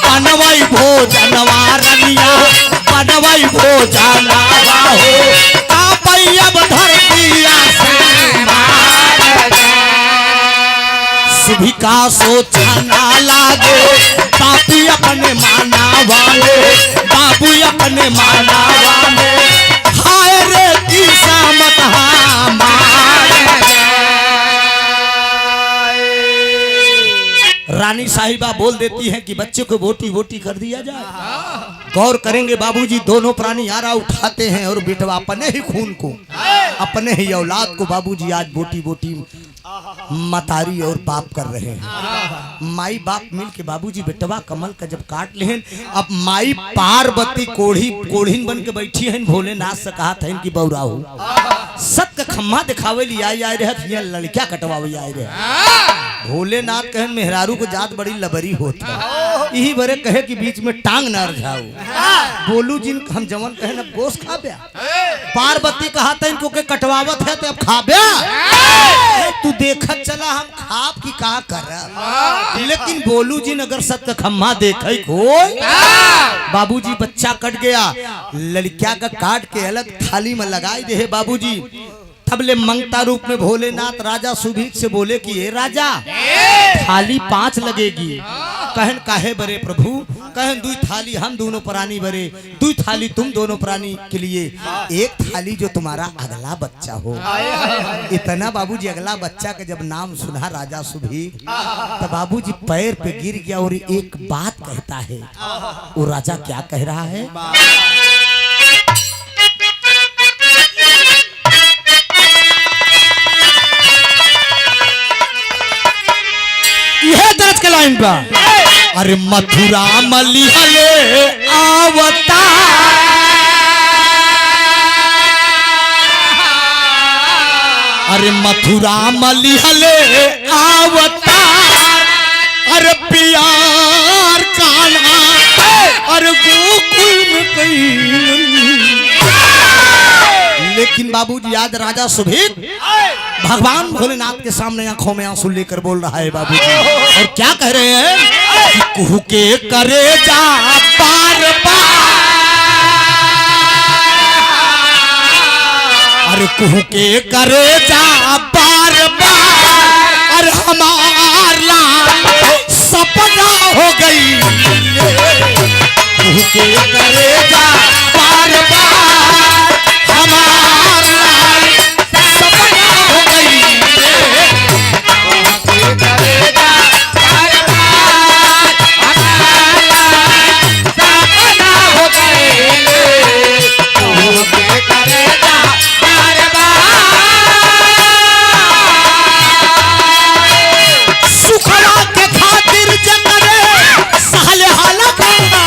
बनवाई भोजनवा रनिया बनवाई भोजनवा हो, आपई अब धरतिया सुभी का सोचा ना लागे, बापू अपने माना वाले, बाबू अपने माना वाले, हाय रे की सामत रानी साहिबा बोल देती हैं कि बच्चे को बोटी बोटी कर दिया जाए। गौर करेंगे बाबूजी दोनों प्राणी यारा उठाते हैं और बेटवा अपने ही खून को अपने ही औलाद को बाबूजी आज बोटी बोटी मतारी और बाप कर रहे हैं। माई बाप मिल के बाबूजी बेटवा कमल का जब काट ले, अब माई पार्वती कोढ़ीन बन के बैठी है। भोलेनाथ से कहा था इनकी बौरा हो सत का खम्मा दिखावे लिए आए रहे, लड़कियां कटवावे आए रहे। भोलेनाथ कहन मेहरारू को जात बड़ी लबरी होता, यही बरे कहे कि बीच में टांग न रझाओ। बोलू जिन हम जवन कहन अब गोश्त खा ब्या, पार्वती कहा था इनको के कटवावत है तो अब खा ब्या, तू देखत चला हम खाप की का कर। लेकिन बोलू जिन अगर सत का खम्मा देखे कोई बाबूजी बच्चा कट गया, लड़किया का काट के अलग थाली में लगाई दे बाबूजी। तब ले मंगता रूप में भोलेनाथ राजा सुभीक से बोले कि ये राजा थाली 5 लगेगी। कहन काहे बरे प्रभु, कहन 2 थाली हम दोनों प्राणी बरे, 2 थाली तुम दोनों प्राणी के लिए, 1 थाली जो तुम्हारा अगला बच्चा हो। इतना बाबूजी अगला बच्चा का जब नाम सुना राजा सुभीक, तो बाबूजी पैर पे गिर गया और एक बात कहता है। वो राजा क्या कह रहा है? यह दर्ज के लाइन पर, अरे मथुरा मलिहले आवता, अरे मथुरा मलिहले आवता, अरे प्यार कान्हा, अरे गोकुल में कहीं। लेकिन बाबूजी आज राजा सुभीक भगवान भोलेनाथ के सामने आंखों में आंसू लेकर बोल रहा है बाबूजी, और क्या कह रहे हैं कि कुहू के करे जा बार बार, अरे कुहू के करे जा बार बार, अरे हमार लाल सपना हो गई। कुहू के करे जा बार बार, हमार लाल सपना हो गई। कुहू के करे जा बार बार, हमार लाल सपना हो गई। कुहू के करे जा बार बार, सुखला के खातिर जगरे सहले हाला करना,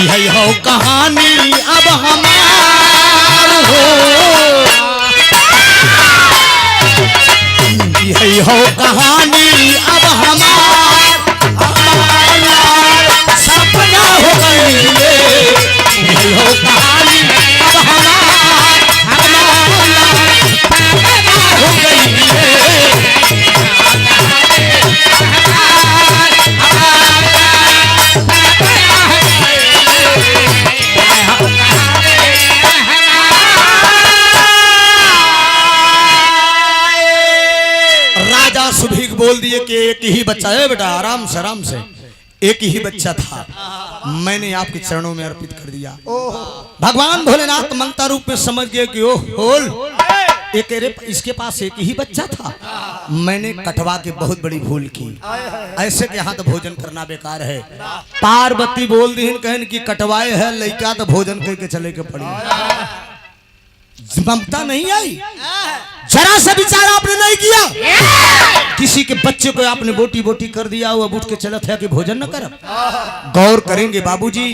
यही हो कहानी अब हमार हो, यही हो कहानी अब हमार, हमारा सपना हो गई। यही हो कहानी अब हमार, हमारा सपना हो गई। राजा सुभीक बोल दिए कि एक ही बच्चा है बेटा, आराम से एक ही बच्चा था, मैंने आपके चरणों में अर्पित कर दिया। भगवान भोलेनाथ मंगता रूप में समझ गए कि ओह होल, इसके पास एक ही बच्चा था, मैंने कटवा के बहुत बड़ी भूल की। ऐसे के यहाँ तो भोजन करना बेकार है। पार्वती बोल दी कहन कि कटवाए है लड़का तो भोजन करके चले के पड़ी। ममता नहीं आई, जरा सा विचार आपने नहीं किया। किसी के बच्चे को आपने बोटी बोटी कर दिया, वो अब उठ के चलत है कि भोजन न कर। गौर करेंगे बाबूजी,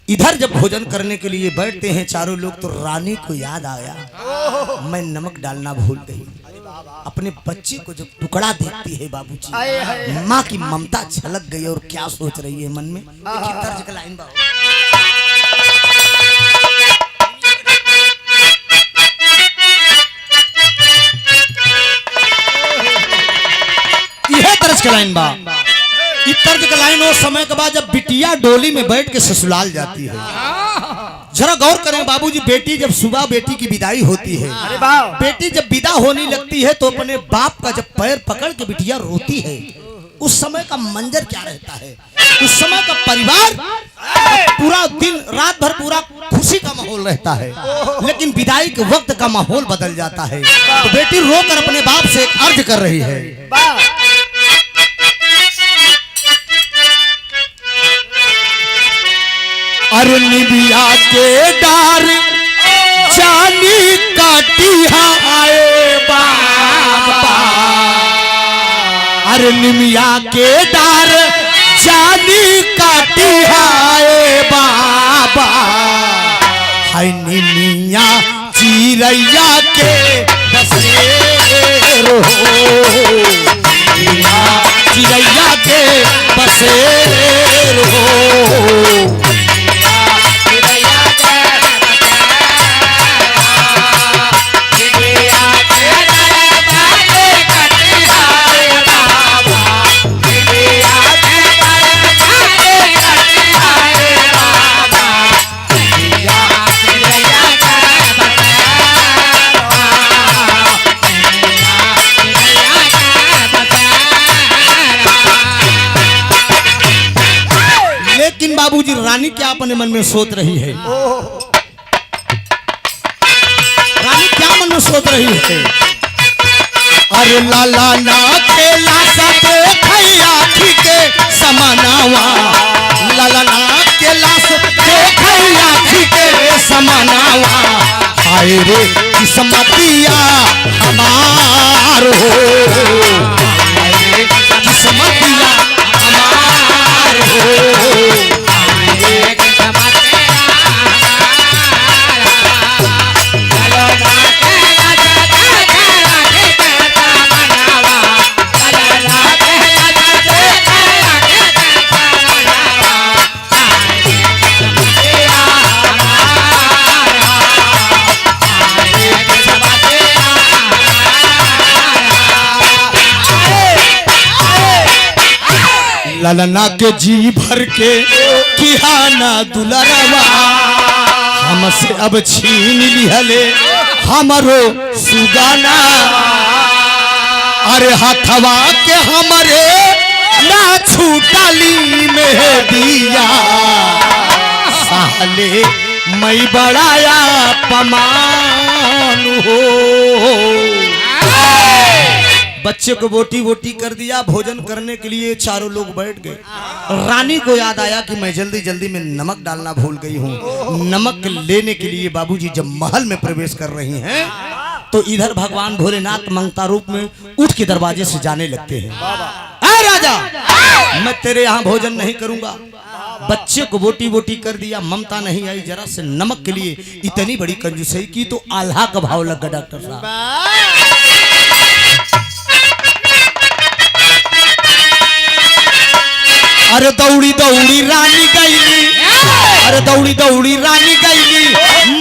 इधर जब भोजन करने के लिए बैठते हैं चारों लोग, तो रानी को याद आया, मैं नमक डालना भूल गई। अपने बच्चे को जब टुकड़ा देखती है बाबूजी, माँ की ममता छलक गई और क्या सोच रही है मन में। देखिए तर्ज का लाइन बाबू, यह तर्ज का लाइन बा। इस तर्ज का लाइन उस समय के बाद जब बिटिया डोली में बैठ के ससुराल जाती है। जरा गौर करें बाबूजी, बेटी जब सुबह बेटी की विदाई होती है, बेटी जब विदा होने लगती है तो अपने बाप का जब पैर पकड़ के बिटिया रोती है, उस समय का मंजर क्या रहता है। उस समय का परिवार पूरा दिन रात भर पूरा खुशी का माहौल रहता है, लेकिन विदाई के वक्त का माहौल बदल जाता है। तो बेटी रोकर अपने बाप से एक अर्ज कर रही है, अरे निबिया के डार जानी काटी हाय बाबा, अरे निमिया के डार जानी काटी हाय बाबा, हाय निमिया चिरैया के बसेर हो, चिरैया के बसेर हो, लेकिन बाबूजी रानी क्या अपने मन में सोच रही है? रानी क्या मन में सोच रही है? अरे लाला ना खेला सब आखी के समानावा, लाला ना खेला सब आखी के समानावा, हाय रे किस्मतिया हमार हो, हाय रे किस्मतिया हमार हो, हाय रे किस्मतिया ललना के जी भर के किहाना दुलरवा, हमसे अब छीन लिहले हमरो सुगाना, अरे हथवा के हमरे ना छूटली में दिया, साले मई बड़ाया पमान हो। बच्चे को बोटी बोटी कर दिया, भोजन करने के लिए चारों लोग बैठ गए। रानी को याद आया कि मैं जल्दी जल्दी में नमक डालना भूल गई हूँ। नमक लेने के लिए बाबूजी जब महल में प्रवेश कर रही हैं तो इधर भगवान भोलेनाथ मंगता रूप में उठ के दरवाजे से जाने लगते हैं। ऐ राजा, मैं तेरे यहाँ भोजन नहीं करूंगा। बच्चे को बोटी बोटी कर दिया, ममता नहीं आई, जरा से नमक के लिए इतनी बड़ी कंजूसई की तो आल्हा का भाव लग गया डॉक्टर साहब। अरे दौड़ी दौड़ी रानी गईली, अरे दौड़ी दौड़ी रानी गईली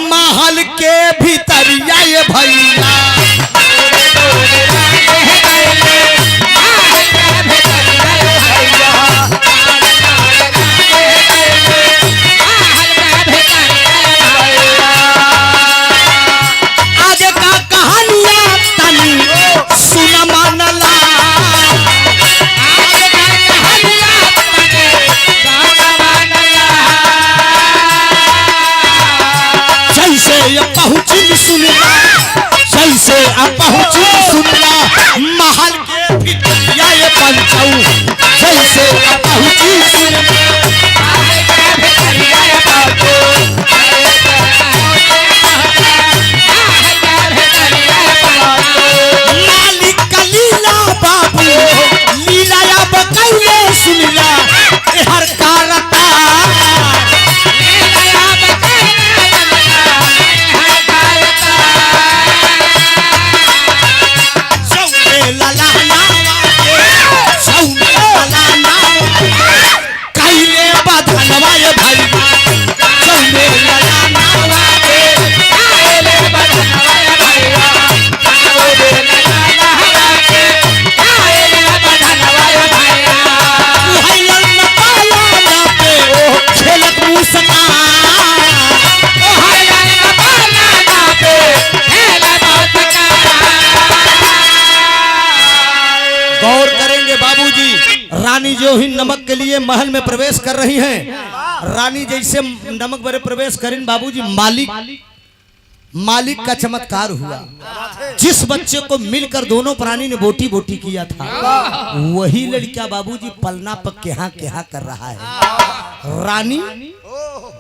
महल के भीतरिया ये भैया, आगे का कहानियां तनी सुन मानला, पहुंची सुनला, जैसे अब पहुंची सुनला महल के भीतरिया ये पंचाऊ, जैसे अब पहुंची सुनला मालिक का लीला बाबू, लीला या बकैले सुनला हर कारता, रानी जो ही नमक के लिए महल में प्रवेश कर रही हैं, रानी जैसे नमक भरे प्रवेश करें बाबूजी मालिक का चमत्कार हुआ। जिस बच्चे को मिलकर दोनों प्राणी ने बोटी बोटी किया था वही लड़का बाबूजी पलना पर केहा केहा कर रहा है। रानी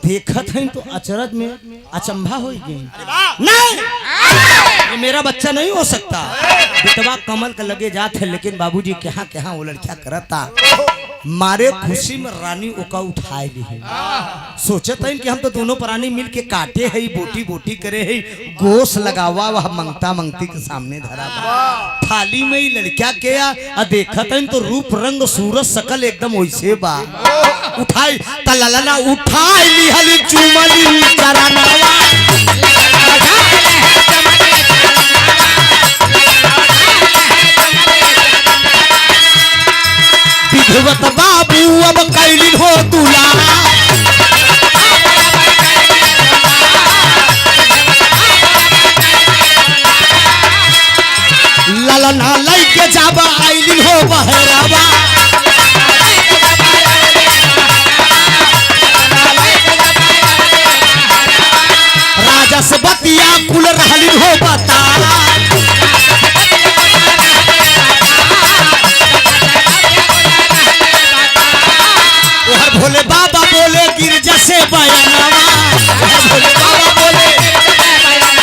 देखत है तो अचरज में अचंभा हो गई, नहीं ये मेरा बच्चा नहीं हो सकता। बिटवा कमल के लगे जात है, लेकिन बाबूजी केहा केहा वो लड़का करता। मारे खुशी में रानी ओका उठाए ली है, सोचत है कि हम तो दोनों प्राणी मिल के काटे है, बोटी बोटी करे है, गोश लगावा वह मंगता मंगती के सामने धरा थाली में ही लड़का के आ देखत है तो रूप रंग सूरत सकल एकदम वैसे बा। उठाई तललना उठाई ली हली चुमली चरनावा, विधवत बाबू अब कैलिन हो तुला, ललना लैके जाबा आइलिन हो बहरावा, गिरजा से बयानवा भोले बाबा बोले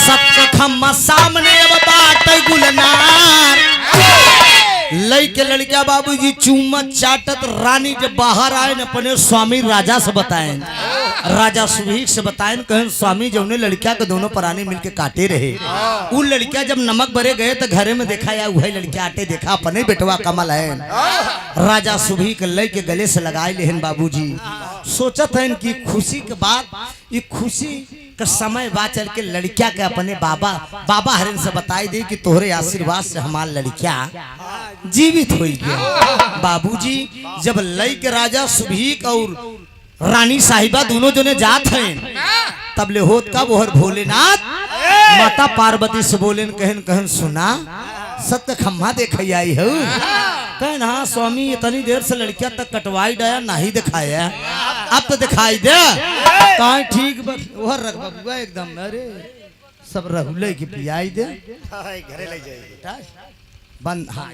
सबके खम्मा सामने अब बाट गुलनार लई के लड़किया बाबूजी चूमत चाटत रानी जब बाहर आए न अपने स्वामी राजा से बताएं राजा सुभीक से बताएं कहें स्वामी जो उन्हें लड़किया के दोनों पराने मिलके काटे रहे उन लड़किया जब नमक भरे गए तो घरे में देखा या वही लड़किया आटे देखा अपने बेटवा कमल है राजा सुभीक लई के गले से लगाए लेहन बाबूजी सोचत है कि खुशी के बाद ये खुशी का समय बाद चल के लड़किया के अपने बाबा हरिन से बताई दी कि तोहरे आशीर्वाद से हमार लड़किया जीवित हो गया बाबूजी जब लई के राजा सुभीक और रानी साहिबा दोनों जने जात हैं तब ले होत का बोहर भोलेनाथ माता पार्वती से बोले कहन सुना सत्य खम्मा देख आई हो कहन हाँ स्वामी इतनी देर से लड़कियां तक कटवाई डाया नहीं दिखाया अब तो दिखाई दे कहीं ठीक ओहर रख बबुआ एकदम अरे सब रहुले की पियाई दे घरे ले जाइए बंद हाँ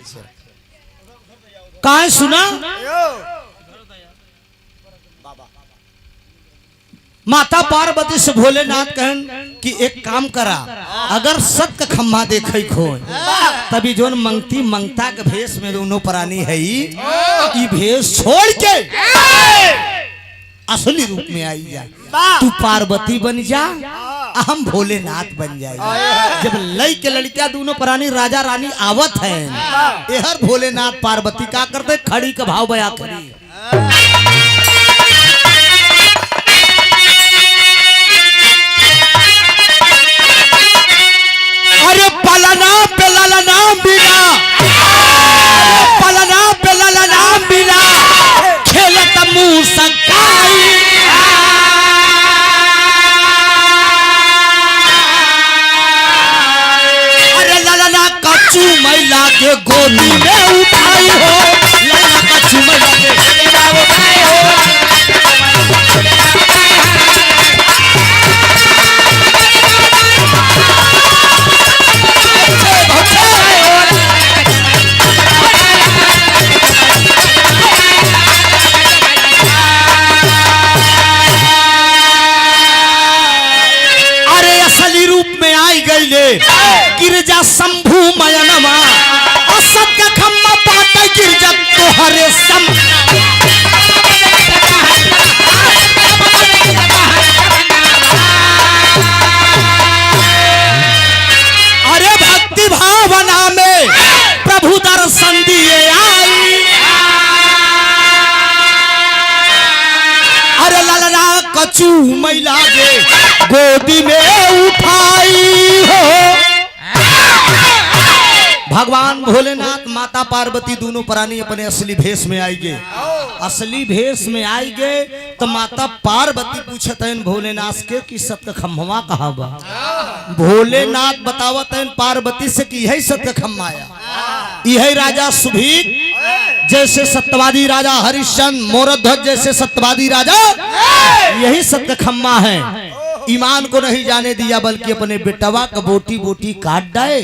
कहीं सुना माता पार्वती से भोलेनाथ कहन कि एक काम करा अगर सत्य खम्मा देखे खो तभी जो मंगती मंगता के भेष में दोनों प्राणी है ई भेष छोड़ के असली रूप में आई जा तू पार्वती बन जा हम भोलेनाथ बन जाए जब लई के लड़कियां दोनों प्राणी राजा रानी आवत हैं एहर भोलेनाथ पार्वती का करते खड़ी का भाव बया करी अरे पलना पे ललना बिना पलना पे ललना बिना खेलत मुंह सकाई अरे ललना कच्चू मैला के गोदी में उठाई हो ललना कच्चू मैला के गोदी में उठाई हो गिरजा शंभू मयनमा असत का खम्मा पाता गिरजा तोहरे सम अरे भक्ति भावना में प्रभु दर्शन दिए आई अरे ललना कचू मैला गे गोदी में उठाई हो भगवान भोलेनाथ माता पार्वती दोनों प्राणी अपने असली भेष में आई गए असली भेष में आई गए तो माता पार्वती पूछत हैं भोलेनाथ के कि सत्य खम्मा कहाँ बा भोलेनाथ बतावत हैं पार्वती से कि यही सत्य खम्मा आया यही राजा सुभीक जैसे सत्यवादी राजा हरिश्चंद्र मोरध्वज जैसे सत्यवादी राजा यही सत्य खम्मा है ईमान को नहीं जाने दिया बल्कि अपने बेटवा का बोटी बोटी काट डाले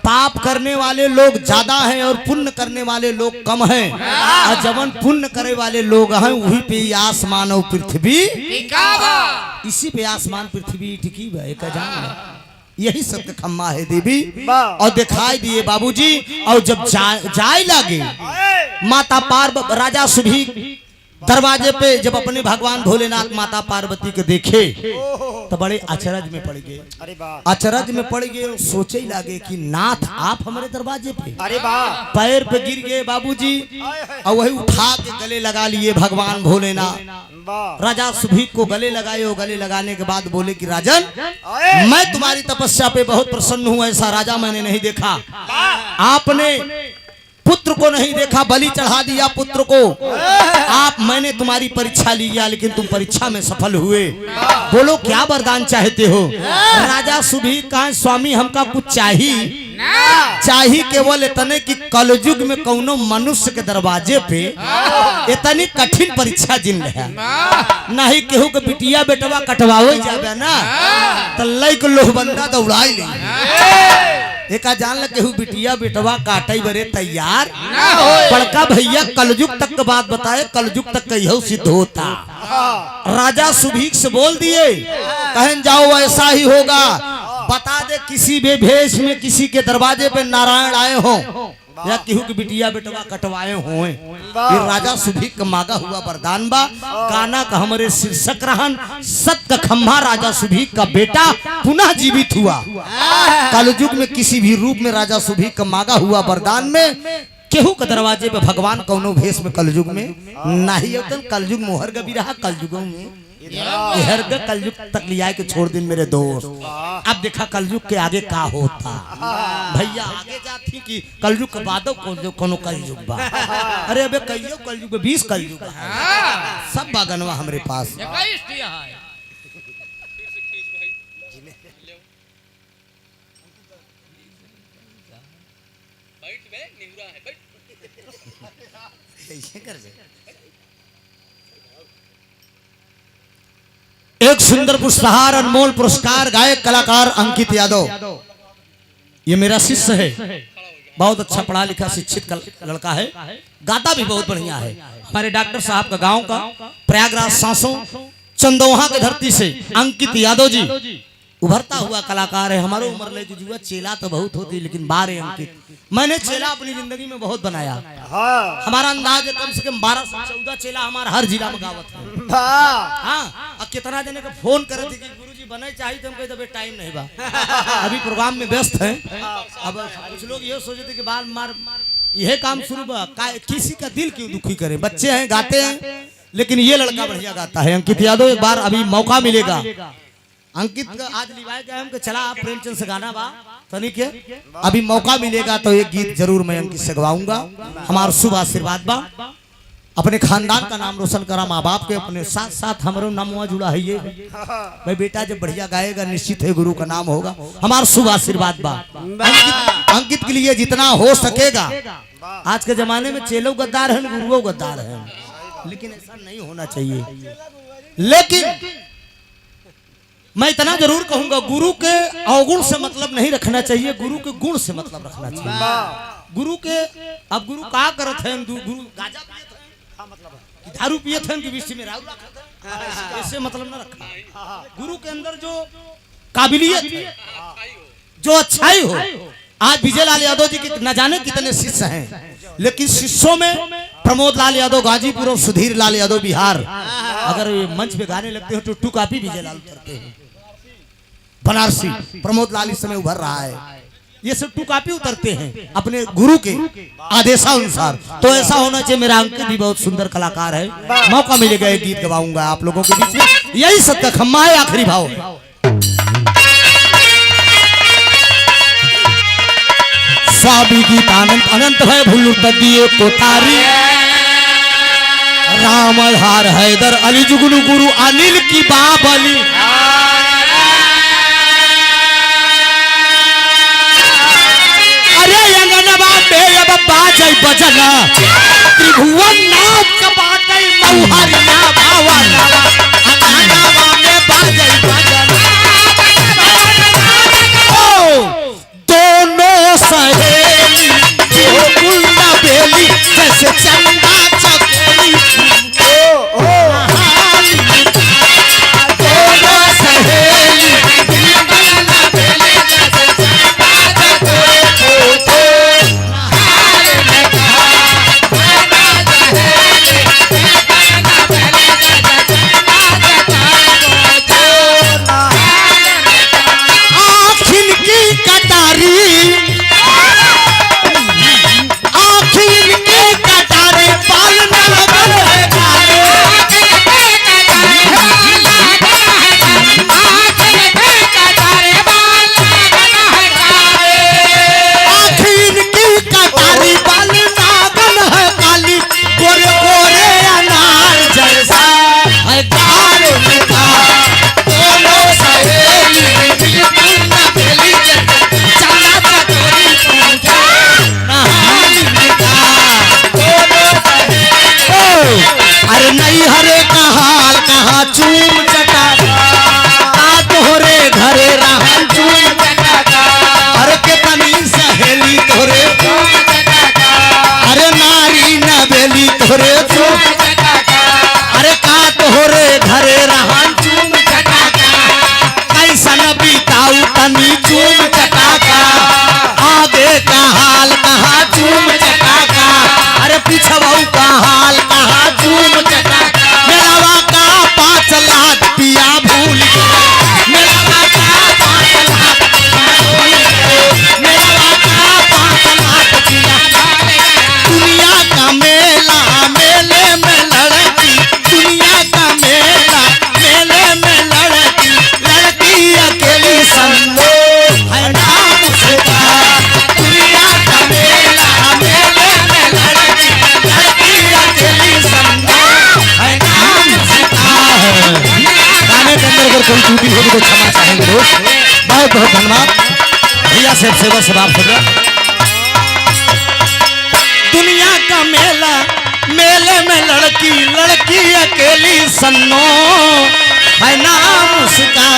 पाप करने वाले लोग ज्यादा हैं और पुण्य करने वाले लोग कम हैं और जवन पुण्य करे वाले लोग हैं वही पे आसमान और पृथ्वी इसी पे आसमान पृथ्वी टिकी है यही सत्य खम्मा है देवी और दिखाई दिए बाबूजी और जब जाए लगे माता पार्वती राजा सुभीक दरवाजे पे जब अपने भगवान भोलेनाथ माता पार्वती को देखे तो बड़े अचरज में पड़ गए अचरज में पड़ गए सोचे ही लगे कि नाथ आप हमारे दरवाजे पे अरे वाह पैर पे गिर गए बाबूजी और वही उठा के गले लगा लिए भगवान भोलेनाथ राजा सुभीक को गले लगाए और गले लगाने के बाद बोले कि राजन मैं तुम्हारी तपस्या पे बहुत प्रसन्न हूँ ऐसा राजा मैंने नहीं देखा आपने पुत्र को नहीं देखा बलि चढ़ा दिया पुत्र को आप मैंने तुम्हारी परीक्षा लिया लेकिन तुम परीक्षा में सफल हुए बोलो क्या वरदान चाहते हो राजा सुभीक कहा स्वामी हमका कुछ चाहिए केवल इतने कि कलयुग में कौनो मनुष्य के दरवाजे पे इतनी कठिन परीक्षा जिन रहा नहीं केहू के बिटिया बेटवा कटवावे जावे ना तो लई के लोहबंदा दौड़ाई ले एका जान ल केहू बिटिया बेटवा काटई बरे तैयार बड़का भैया कलयुग तक का बात बताए, कलयुग तक कहियो सिद्ध होता। राजा सुभीक से बोल दिए, कहन जाओ ऐसा ही होगा, बता दे किसी भी भेष में किसी के दरवाजे पे नारायण आए हो या केहू की बिटिया बेटवा कटवाए हुए। ये राजा सुभीक का मांगा हुआ वरदान बा। गाना का हमारे शीर्षक रहन सत का खम्भा राजा सुभीक का बेटा पुनः जीवित हुआ। कलयुग में किसी भी रूप में राजा सुभीक का मांगा हुआ वरदान में केहू के दरवाजे पे भगवान कौनो भेष में कलयुग में नहीं होतन। कलयुग मोहर का भी रहा, कलयुगों में हर कलयुग तक लिया के छोड़ दिन मेरे दोस्त। अब देखा कलयुग के आगे का होता भैया, आगे जाती कि कलयुग के बाद कोनो कलयुग बा। अरे अबे कहियो कलयुग 20 कलयुग सब बागनवा हमारे पास। एक सुंदर पुरस्कार अनमोल पुरस्कार गायक कलाकार अंकित यादव, ये मेरा शिष्य है, बहुत अच्छा पढ़ा लिखा शिक्षित लड़का है, गाता भी बहुत बढ़िया है। हमारे डॉक्टर साहब का गांव का प्रयागराज सांसों चंदोहा की धरती से अंकित यादव जी उभरता हुआ कलाकार है। हमारे उम्र ले जुआ चेला तो बहुत होती लेकिन बारे अंकित मैंने चेला अपनी जिंदगी में बहुत बनाया। हमारा अंदाज है कम से कम 12 से 14 चेला हमारा हर जिला में गावत है। हाँ, अब कितना जने को फोन करे थे कि गुरुजी बने चाहिए तो हम कहे दबे टाइम नहीं बा, अभी प्रोग्राम में व्यस्त है। अब कुछ लोग ये सोचे थे कि बाल मार यह काम शुरू बा, किसी का दिल क्यों दुखी करे। बच्चे हैं गाते हैं लेकिन ये लड़का बढ़िया गाता है अंकित यादव। एक बार अभी मौका मिलेगा अंकित का आज लिवाए गए हम कि चला आप प्रेमचंद से गाना बा तनिक है, अभी मौका मिलेगा तो एक गीत जरूर मैं अंकित से गवाऊंगा। हमारा शुभ आशीर्वाद बा, अपने खानदान का नाम रोशन करा, माँ बाप के अपने साथ साथ हमारा नाम जुड़ा है। ये भाई बेटा जब बढ़िया गाएगा निश्चित है गुरु का नाम होगा। हमारा शुभ आशीर्वाद बा अंकित के लिए जितना हो सकेगा। आज के जमाने में चेलो गद्दार है, गुरुओं गद्दार है, लेकिन ऐसा नहीं होना चाहिए। लेकिन मैं इतना जरूर कहूंगा गुरु के अवगुण से मतलब नहीं रखना चाहिए, गुरु के गुण से मतलब रखना चाहिए। गुरु के अब गुरु का करत है, गुरु गाजा पियत है मतलब दारू पियत है कि विषय में राव रखा, ऐसे मतलब न रखा। गुरु के अंदर जो काबिलियत है, जो अच्छाई हो। आज विजय लाल यादव जी के न जाने कितने शिष्य हैं, लेकिन शिष्यों में प्रमोद लाल यादव गाजीपुर और सुधीर लाल यादव बिहार। अगर मंच पे गाने लगते हो तो टू कापी विजय लाल करते हैं। बनारसी प्रमोद लाल इस समय उभर रहा है, ये सब टू कापी उतरते हैं अपने गुरु के आदेशानुसार। तो ऐसा होना चाहिए। मेरा अंकित भी बहुत सुंदर कलाकार है, मौका मिलेगा एक गीत गवाऊंगा आप लोगों के बीच में। यही सत्य खम्मा है, आखिरी भाव है। स्वामी गीत अनंत अनंत है भूल दिए कोठारी, राम धार हैदर अली जुगनू गुरु अनिल की बाबली। अरे अंगनवा में अब बाजै बजना, त्रिभुवन नाम का बाटै मौहरिया भावनवा। अंगनवा में बाजै बजना, दोनों सहेली जो गुल्ला बेली जैसे चंदा चकोरी। दोनों सहेली गुल्ला बेली जैसे चंदा चकोरी। आखिन की कटारी, आखिन की कटारी को क्षमा चाहेंगे दोस्त। बहुत बहुत धन्यवाद भैया से सेवा से बात हो गया। दुनिया का मेला, मेले में लड़की लड़की अकेली सन्नो है नाम उसका।